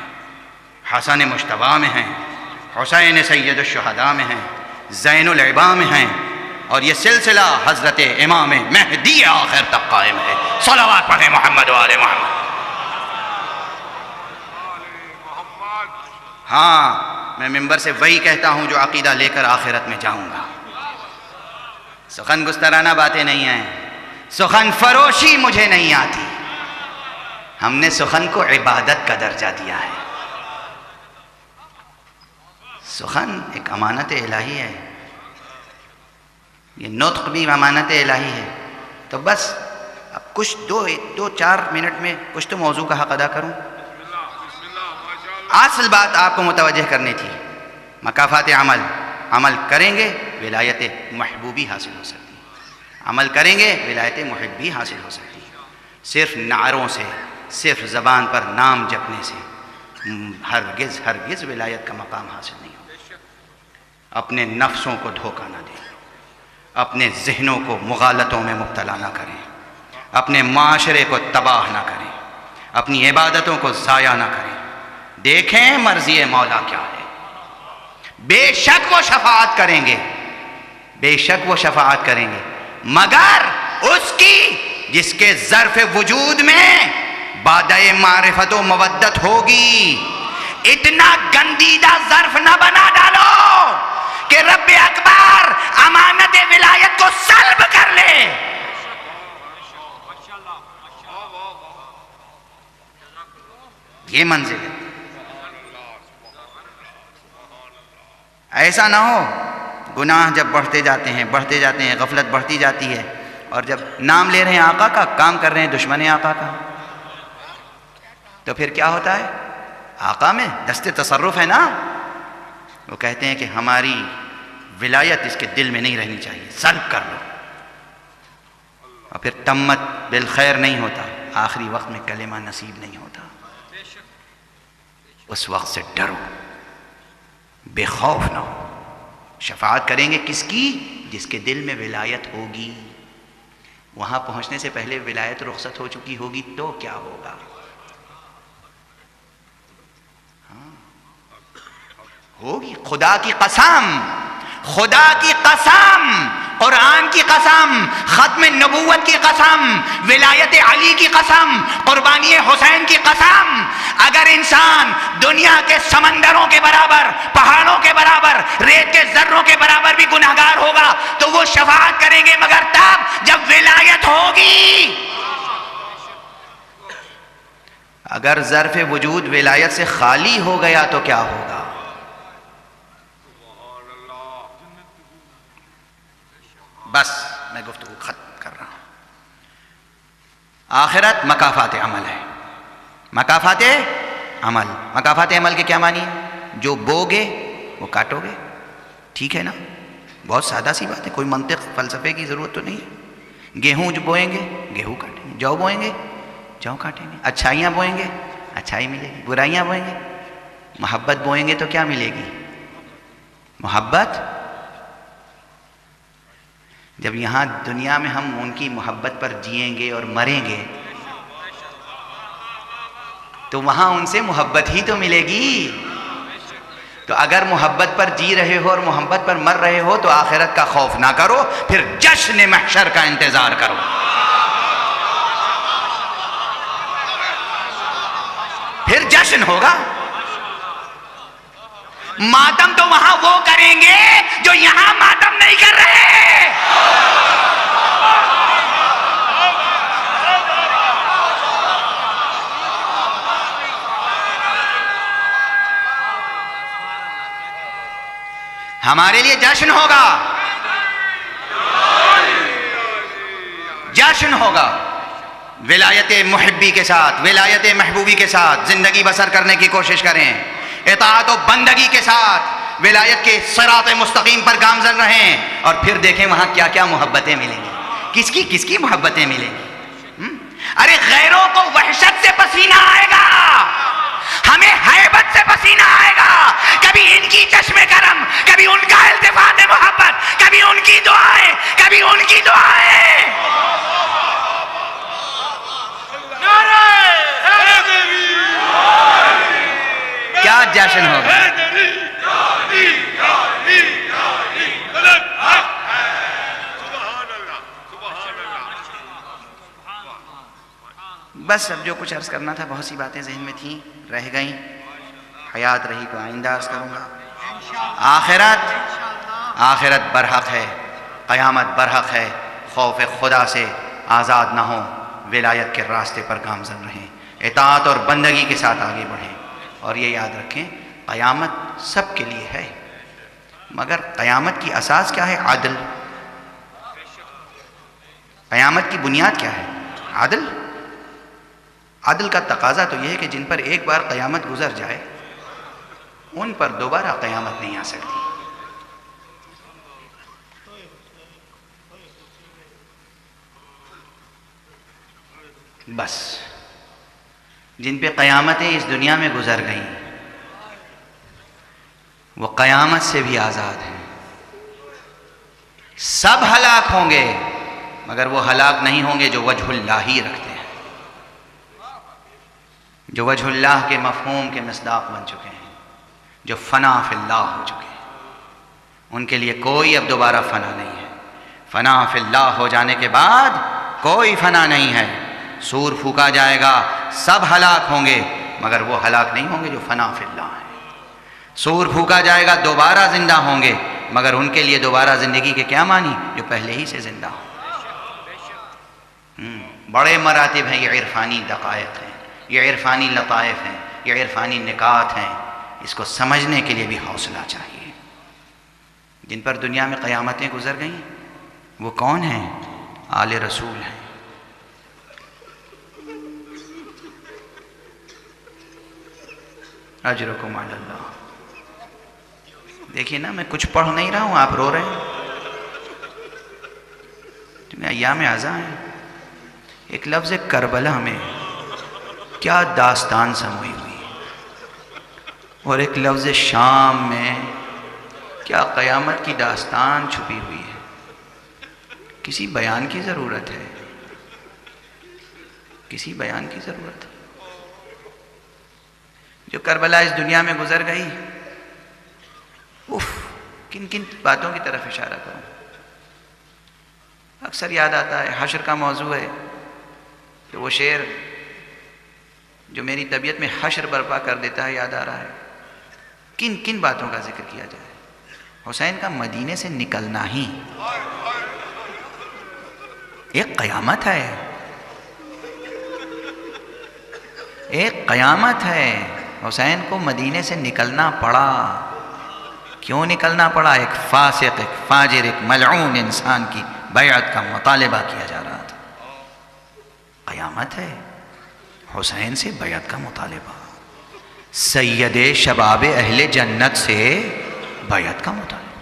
حسن مجتبیٰ میں ہیں، حسین سید الشہداء میں ہیں، زین العبا میں ہیں، اور یہ سلسلہ حضرت امام مہدی آخر تک قائم ہے۔ صلوات پڑھیں محمد و آل محمد۔ ہاں، میں ممبر سے وہی کہتا ہوں جو عقیدہ لے کر آخرت میں جاؤں گا۔ سخن گسترانہ باتیں نہیں ہیں، سخن فروشی مجھے نہیں آتی۔ ہم نے سخن کو عبادت کا درجہ دیا ہے۔ سخن ایک امانت الہی ہے، یہ نطق بھی امانت الہی ہے۔ تو بس اب کچھ دو چار منٹ میں کچھ تو موضوع کا حق ادا کروں۔ اصل بات آپ کو متوجہ کرنی تھی، مکافات عمل، عمل کریں گے ولایت محبوبی حاصل ہو سکتی ہے، عمل کریں گے ولایت محبی حاصل ہو سکتی ہے۔ صرف نعروں سے، صرف زبان پر نام جپنے سے ہرگز ہرگز ولایت کا مقام حاصل نہیں ہوگا۔ اپنے نفسوں کو دھوکہ نہ دیں، اپنے ذہنوں کو مغالطوں میں مبتلا نہ کریں، اپنے معاشرے کو تباہ نہ کریں، اپنی عبادتوں کو ضائع نہ کریں۔ دیکھیں مرضی مولا کیا ہے۔ بے شک وہ شفاعت کریں گے، بے شک وہ شفاعت کریں گے، مگر اس کی جس کے ظرف وجود میں بادہ معرفت و مودت ہوگی۔ اتنا گندیدہ ظرف نہ بنا ڈالو کہ رب اکبر امانت ولایت کو سلب کر لے۔ یہ منزل ہے۔ ایسا نہ ہو گناہ جب بڑھتے جاتے ہیں، غفلت بڑھتی جاتی ہے، اور جب نام لے رہے ہیں آقا کا، کام کر رہے ہیں دشمن آقا کا، تو پھر کیا ہوتا ہے؟ آقا میں دست تصرف ہے نا۔ وہ کہتے ہیں کہ ہماری ولایت اس کے دل میں نہیں رہنی چاہیے، سلب کر لو، اور پھر تمت بالخیر نہیں ہوتا، آخری وقت میں کلمہ نصیب نہیں ہوتا۔ اس وقت سے ڈرو، بے خوف نہ ہو۔ شفاعت کریں گے کس کی؟ جس کے دل میں ولایت ہوگی۔ وہاں پہنچنے سے پہلے ولایت رخصت ہو چکی ہوگی تو کیا ہوگا؟ ہوگی، خدا کی قسم، خدا کی قسم، قرآن کی قسم، ختم نبوت کی قسم، ولایت علی کی قسم، قربانی حسین کی قسم، اگر انسان دنیا کے سمندروں کے برابر، پہاڑوں کے برابر، ریت کے ذروں کے برابر بھی گناہگار ہوگا تو وہ شفاعت کریں گے، مگر تب جب ولایت ہوگی۔ اگر ظرف وجود ولایت سے خالی ہو گیا تو کیا ہوگا؟ بس میں گفتگو ختم کر رہا ہوں۔ آخرت مکافات عمل ہے، مکافات عمل۔ مکافات عمل کے کیا معنی ہے؟ جو بوگے وہ کاٹو گے، ٹھیک ہے نا؟ بہت سادہ سی بات ہے، کوئی منطق فلسفے کی ضرورت تو نہیں ہے۔ گیہوں جو بوئیں گے گیہوں کاٹیں گے، جو بوئیں گے جو کاٹیں گے، اچھائیاں بوئیں گے اچھائی ملے گی، برائیاں بوئیں گے، محبت بوئیں گے تو کیا ملے گی؟ محبت۔ جب یہاں دنیا میں ہم ان کی محبت پر جئیں گے اور مریں گے تو وہاں ان سے محبت ہی تو ملے گی۔ تو اگر محبت پر جی رہے ہو اور محبت پر مر رہے ہو تو آخرت کا خوف نہ کرو، پھر جشن محشر کا انتظار کرو۔ پھر جشن ہوگا۔ ماتم تو وہاں وہ کریں گے جو یہاں ماتم نہیں کر رہے۔ ہمارے لیے جشن ہوگا، جشن ہوگا، ولایت محبی کے ساتھ، ولایت محبوبی کے ساتھ زندگی بسر کرنے کی کوشش کریں، اطاعت و بندگی کے ساتھ ولایت کے صراط مستقیم پر گامزن رہیں، اور پھر دیکھیں وہاں کیا کیا محبتیں ملیں گی، کس کی محبتیں ملیں گی۔ ارے غیروں کو وحشت سے پسینہ آئے گا، ہمیں ہیبت سے پسینہ آئے گا۔ کبھی ان کی چشم کرم، کبھی ان کا التفات محبت، کبھی ان کی دعائیں، کبھی ان کی دعائیں۔ کیا جشن ہوگا. حیدری یاری یاری یاری غلط حق ہے. سبحان اللہ سبحان اللہ. بس اب جو کچھ عرض کرنا تھا، بہت سی باتیں ذہن میں تھیں، رہ گئیں. حیات رہی تو آئندہ عرض کروں گا. آخرت برحق ہے، قیامت برحق ہے. خوف خدا سے آزاد نہ ہوں، ولایت کے راستے پر گامزن رہیں، اطاعت اور بندگی کے ساتھ آگے بڑھیں. اور یہ یاد رکھیں قیامت سب کے لیے ہے، مگر قیامت کی اساس کیا ہے؟ عدل. قیامت کی بنیاد کیا ہے؟ عدل. عدل کا تقاضا تو یہ ہے کہ جن پر ایک بار قیامت گزر جائے ان پر دوبارہ قیامت نہیں آ سکتی. بس جن پہ قیامتیں اس دنیا میں گزر گئیں وہ قیامت سے بھی آزاد ہیں. سب ہلاک ہوں گے مگر وہ ہلاک نہیں ہوں گے جو وجہ اللہ ہی رکھتے ہیں، جو وجہ اللہ کے مفہوم کے مصداق بن چکے ہیں، جو فنا فی اللہ ہو چکے ہیں. ان کے لیے کوئی اب دوبارہ فنا نہیں ہے. فنا فی اللہ ہو جانے کے بعد کوئی فنا نہیں ہے. سور پھونکا جائے گا، سب ہلاک ہوں گے مگر وہ ہلاک نہیں ہوں گے جو فنا فی اللہ ہے. سور پھونکا جائے گا، دوبارہ زندہ ہوں گے مگر ان کے لیے دوبارہ زندگی کے کیا معنی؟ جو پہلے ہی سے زندہ ہوں. بڑے مراتب ہیں، یہ عرفانی دقائق ہیں، یہ عرفانی لطائف ہیں، یہ عرفانی نکات ہیں. اس کو سمجھنے کے لیے بھی حوصلہ چاہیے. جن پر دنیا میں قیامتیں گزر گئیں وہ کون ہیں؟ آل رسول ہیں. اجرکم علی اللہ. دیکھیے نا، میں کچھ پڑھ نہیں رہا ہوں، آپ رو رہے ہیں. تمہیں ایام اعزاں ہیں. ایک لفظ کربلا میں کیا داستان سموئی ہوئی ہے، اور ایک لفظ شام میں کیا قیامت کی داستان چھپی ہوئی ہے. کسی بیان کی ضرورت ہے، کسی بیان کی ضرورت ہے. جو کربلا اس دنیا میں گزر گئی، کن کن باتوں کی طرف اشارہ کروں؟ اکثر یاد آتا ہے، حشر کا موضوع ہے کہ وہ شعر جو میری طبیعت میں حشر برپا کر دیتا ہے یاد آ رہا ہے. کن کن باتوں کا ذکر کیا جائے؟ حسین کا مدینے سے نکلنا ہی ایک قیامت ہے، ایک قیامت ہے. حسین کو مدینے سے نکلنا پڑا. کیوں نکلنا پڑا؟ ایک فاسق، ایک فاجر، ایک ملعون انسان کی بیعت کا مطالبہ کیا جا رہا تھا. قیامت ہے، حسین سے بیعت کا مطالبہ. سید شباب اہل جنت سے بیعت کا مطالبہ.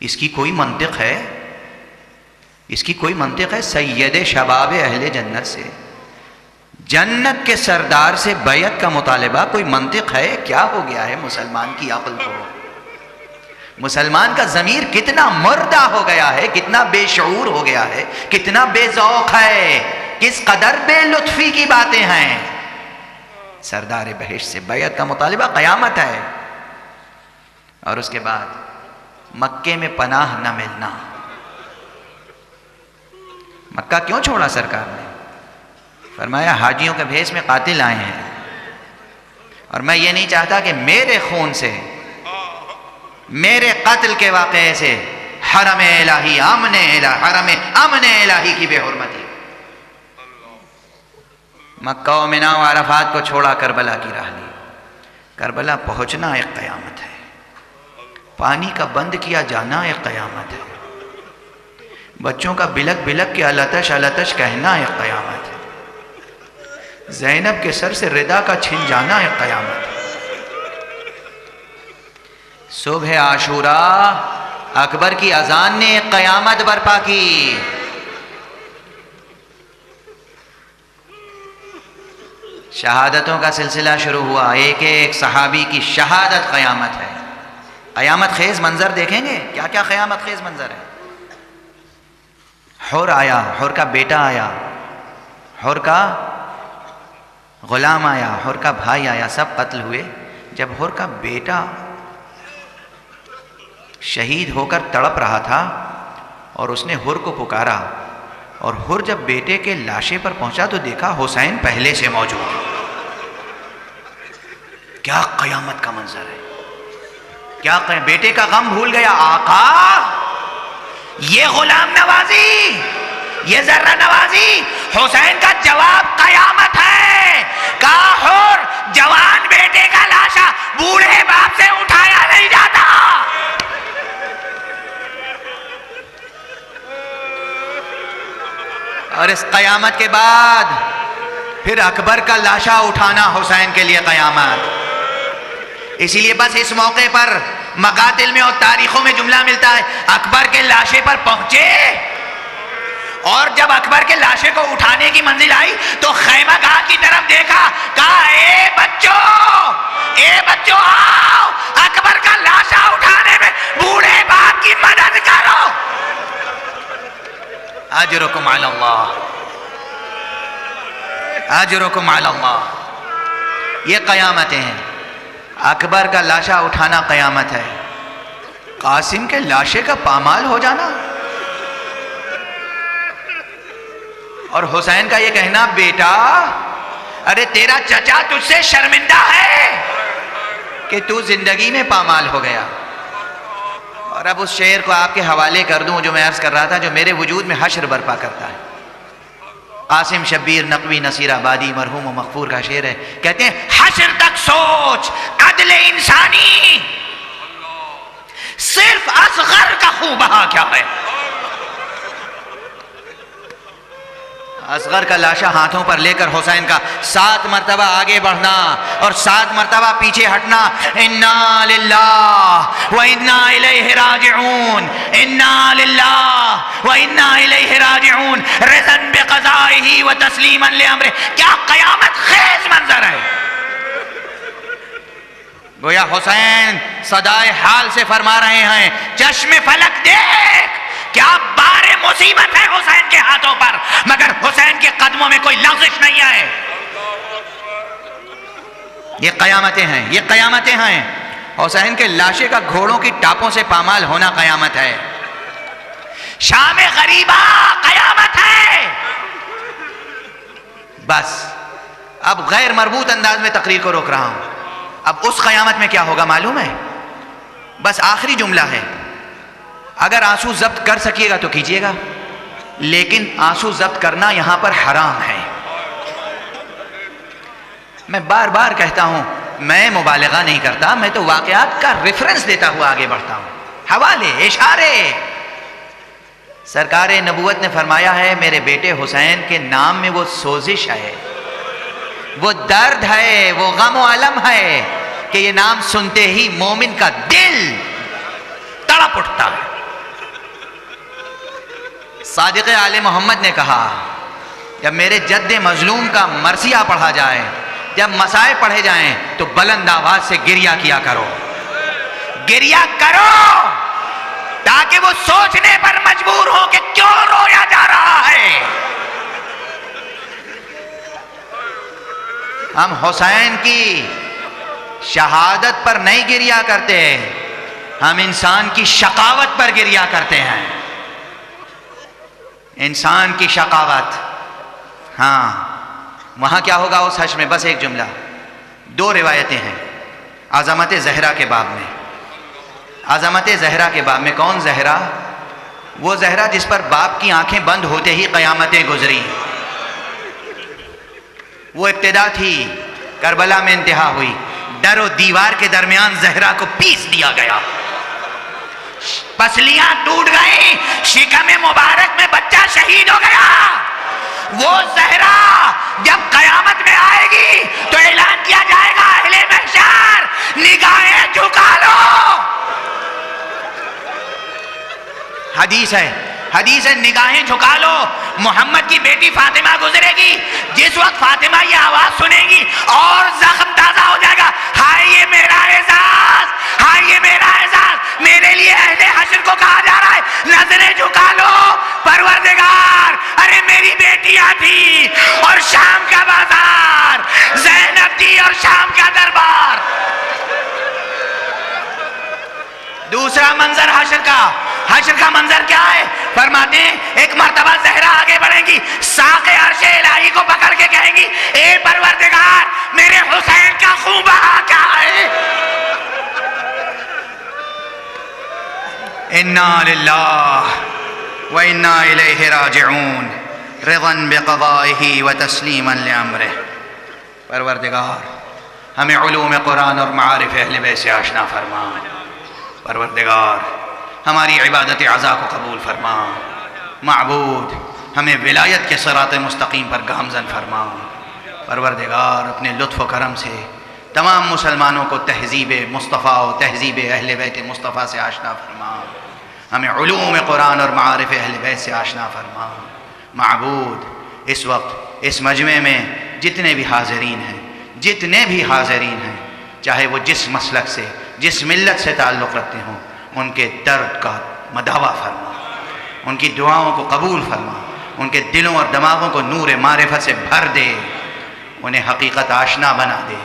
اس کی کوئی منطق ہے؟ اس کی کوئی منطق ہے؟ سید شباب اہل جنت سے، جنت کے سردار سے بیعت کا مطالبہ کوئی منطق ہے؟ کیا ہو گیا ہے مسلمان کی عقل کو؟ مسلمان کا ضمیر کتنا مردہ ہو گیا ہے، کتنا بے شعور ہو گیا ہے، کتنا بے ذوق ہے، کس قدر بے لطفی کی باتیں ہیں. سردار بہشت سے بیعت کا مطالبہ قیامت ہے. اور اس کے بعد مکے میں پناہ نہ ملنا. مکہ کیوں چھوڑا سرکار نے؟ فرمایا حاجیوں کے بھیس میں قاتل آئے ہیں، اور میں یہ نہیں چاہتا کہ میرے خون سے، میرے قتل کے واقعے سے حرم الہی حرم امن الہی کی بے حرمتی. مکہ و منی و عرفات کو چھوڑا، کربلا کی راہ لی. کربلا پہنچنا ایک قیامت ہے، پانی کا بند کیا جانا ایک قیامت ہے، بچوں کا بلک بلک کے التش التش کہنا ایک قیامت ہے، زینب کے سر سے ردا کا چھن جانا ایک قیامت ہے. صبح عاشوراء اکبر کی اذان نے ایک قیامت برپا کی. شہادتوں کا سلسلہ شروع ہوا، ایک ایک صحابی کی شہادت قیامت ہے. قیامت خیز منظر دیکھیں گے، کیا کیا قیامت خیز منظر ہے. حر آیا، حر کا بیٹا آیا، حر کا غلام آیا، حر کا بھائی آیا، سب قتل ہوئے. جب حر کا بیٹا شہید ہو کر تڑپ رہا تھا اور اس نے حر کو پکارا، اور حر جب بیٹے کے لاشے پر پہنچا تو دیکھا حسین پہلے سے موجود ہے۔ کیا قیامت کا منظر ہے! کیا بیٹے کا غم بھول گیا آقا! یہ غلام نوازی، یہ ذرہ نوازی حسین کا جواب قیامت ہے۔ کہا حر جوان بیٹے کا لاشا بوڑھے باپ سے اٹھایا نہیں جاتا۔ اور اس قیامت کے بعد پھر اکبر کا لاشا اٹھانا حسین کے لیے قیامت۔ اسی لیے بس اس موقع پر مقاتل میں اور تاریخوں میں جملہ ملتا ہے، اکبر کے لاشے پر پہنچے، اور جب اکبر کے لاشے کو اٹھانے کی منزل آئی تو خیمہ گاہ کی طرف دیکھا، کہا اے بچوں آؤ، اکبر کا لاشا اٹھانے میں بوڑھے باپ کی مدد کرو۔ اجرکم علی اللہ، اجرکم علی اللہ۔ یہ قیامتیں ہیں، اکبر کا لاشا اٹھانا قیامت ہے، قاسم کے لاشے کا پامال ہو جانا، اور حسین کا یہ کہنا بیٹا ارے تیرا چچا تجھ سے شرمندہ ہے کہ تو زندگی میں پامال ہو گیا۔ اور اب اس شعر کو آپ کے حوالے کر دوں جو میں عرض کر رہا تھا، جو میرے وجود میں حشر برپا کرتا ہے۔ قاسم شبیر نقوی نصیر آبادی مرحوم و مغفور کا شعر ہے، کہتے ہیں حشر تک سوچ عدل انسانی، صرف اصغر کا خوں بہا کیا ہے۔ اصغر کا لاشا ہاتھوں پر لے کر حسین کا 7 مرتبہ آگے بڑھنا اور 7 مرتبہ پیچھے ہٹنا، انا للہ و انا الیہ راجعون، انا للہ و انا الیہ راجعون، رضا بقضائہ و تسلیما لامرہ۔ کیا قیامت خیز منظر ہے! گویا حسین صدائے حال سے فرما رہے ہیں، چشم فلک دیکھ، کیا بار مصیبت ہے حسین کے ہاتھوں پر، مگر حسین کے قدموں میں کوئی لغزش نہیں ہے۔ یہ قیامتیں ہیں، یہ قیامتیں ہیں۔ حسین کے لاشے کا گھوڑوں کی ٹاپوں سے پامال ہونا قیامت ہے۔ شام غریبہ قیامت ہے۔ بس اب غیر مربوط انداز میں تقریر کو روک رہا ہوں۔ اب اس قیامت میں کیا ہوگا معلوم ہے؟ بس آخری جملہ ہے، اگر آنسو ضبط کر سکیے گا تو کیجیے گا، لیکن آنسو ضبط کرنا یہاں پر حرام ہے۔ میں بار بار کہتا ہوں، میں مبالغہ نہیں کرتا، میں تو واقعات کا ریفرنس دیتا ہوا آگے بڑھتا ہوں، حوالے، اشارے۔ سرکار نبوت نے فرمایا ہے میرے بیٹے حسین کے نام میں وہ سوزش ہے، وہ درد ہے، وہ غم و علم ہے کہ یہ نام سنتے ہی مومن کا دل تڑپ اٹھتا ہے۔ صادق آل محمد نے کہا جب میرے جد مظلوم کا مرثیہ پڑھا جائے، جب مسائب پڑھے جائیں تو بلند آواز سے گریہ کیا کرو، گریہ کرو، تاکہ وہ سوچنے پر مجبور ہو کہ کیوں رویا جا رہا ہے۔ ہم حسین کی شہادت پر نہیں گریہ کرتے، ہم انسان کی شقاوت پر گریہ کرتے ہیں، انسان کی شقاوت۔ ہاں وہاں کیا ہوگا اس حشر میں؟ بس ایک جملہ، 2 روایتیں ہیں عظمت زہرا کے باب میں۔ عظمت زہرا کے باب میں کون زہرا؟ وہ زہرا جس پر باپ کی آنکھیں بند ہوتے ہی قیامتیں گزری۔ وہ ابتدا تھی، کربلا میں انتہا ہوئی، در و دیوار کے درمیان زہرا کو پیس دیا گیا، پسلیاں ٹوٹ گئیں، شکم مبارک میں بچہ شہید ہو گیا۔ وہ زہرا جب قیامت میں آئے گی تو اعلان کیا جائے گا اہل محشر نگاہیں جھکا لو۔ حدیث ہے نگاہیں جھکا لو، محمد کی بیٹی فاطمہ گزرے گی، جس وقت فاطمہ یہ آواز سنیں گی اور زخم تازہ ہو جائے گا، ہائے یہ میرا اعزاز، ہائے یہ میرا اعزاز، میرے لیے اہل حشر کو کہا جا رہا ہے نظریں جھکا لو، پروردگار ارے میری بیٹیاں تھی اور شام کا بازار، زینب تھی اور شام کا دربار۔ دوسرا منظر حشر کا منظر کیا ہے؟ فرماتے ہیں ایک مرتبہ زہرا آگے بڑھیں گی، ساق عرش الہی کو پکڑ کے کہیں گی اے پروردگار میرے حسین کا خون بہا کیا ہے؟ انا للہ و انا الیہ راجعون رضا بقضائہ و تسلیما لامرہ۔ پروردگار ہمیں علوم قرآن اور معارف اہل بیت سے آشنا فرما، پروردگار ہماری عبادت عزا کو قبول فرما، معبود ہمیں ولایت کے صراط مستقیم پر گامزن فرما، پروردگار اپنے لطف و کرم سے تمام مسلمانوں کو تہذیب مصطفیٰ و تہذیب اہل بیت مصطفیٰ سے آشنا فرما، ہمیں علوم قرآن اور معارف اہل بیت سے آشنا فرما۔ معبود اس وقت اس مجمع میں جتنے بھی حاضرین ہیں چاہے وہ جس مسلک سے جس ملت سے تعلق رکھتے ہوں، ان کے درد کا مداوا فرما، ان کی دعاؤں کو قبول فرما، ان کے دلوں اور دماغوں کو نور معرفت سے بھر دے، انہیں حقیقت آشنا بنا دے،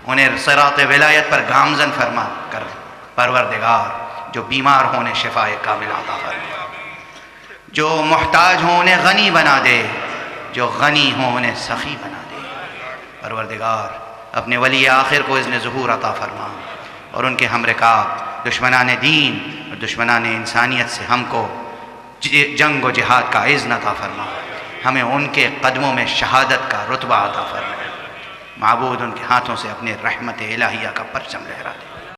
انہیں صراط ولایت پر گامزن فرما کر پروردگار جو بیمار ہوں انہیں شفاء کامل عطا فرما، جو محتاج ہوں انہیں غنی بنا دے، جو غنی ہوں انہیں سخی بنا دے۔ پروردگار اپنے ولی آخر کو اذن ظہور عطا فرما، اور ان کے ہم رکاب دشمنان دین اور دشمنان انسانیت سے ہم کو جنگ و جہاد کا اذن عطا فرما، ہمیں ان کے قدموں میں شہادت کا رتبہ عطا فرما۔ معبود ان کے ہاتھوں سے اپنے رحمت الہیہ کا پرچم لہرا دے۔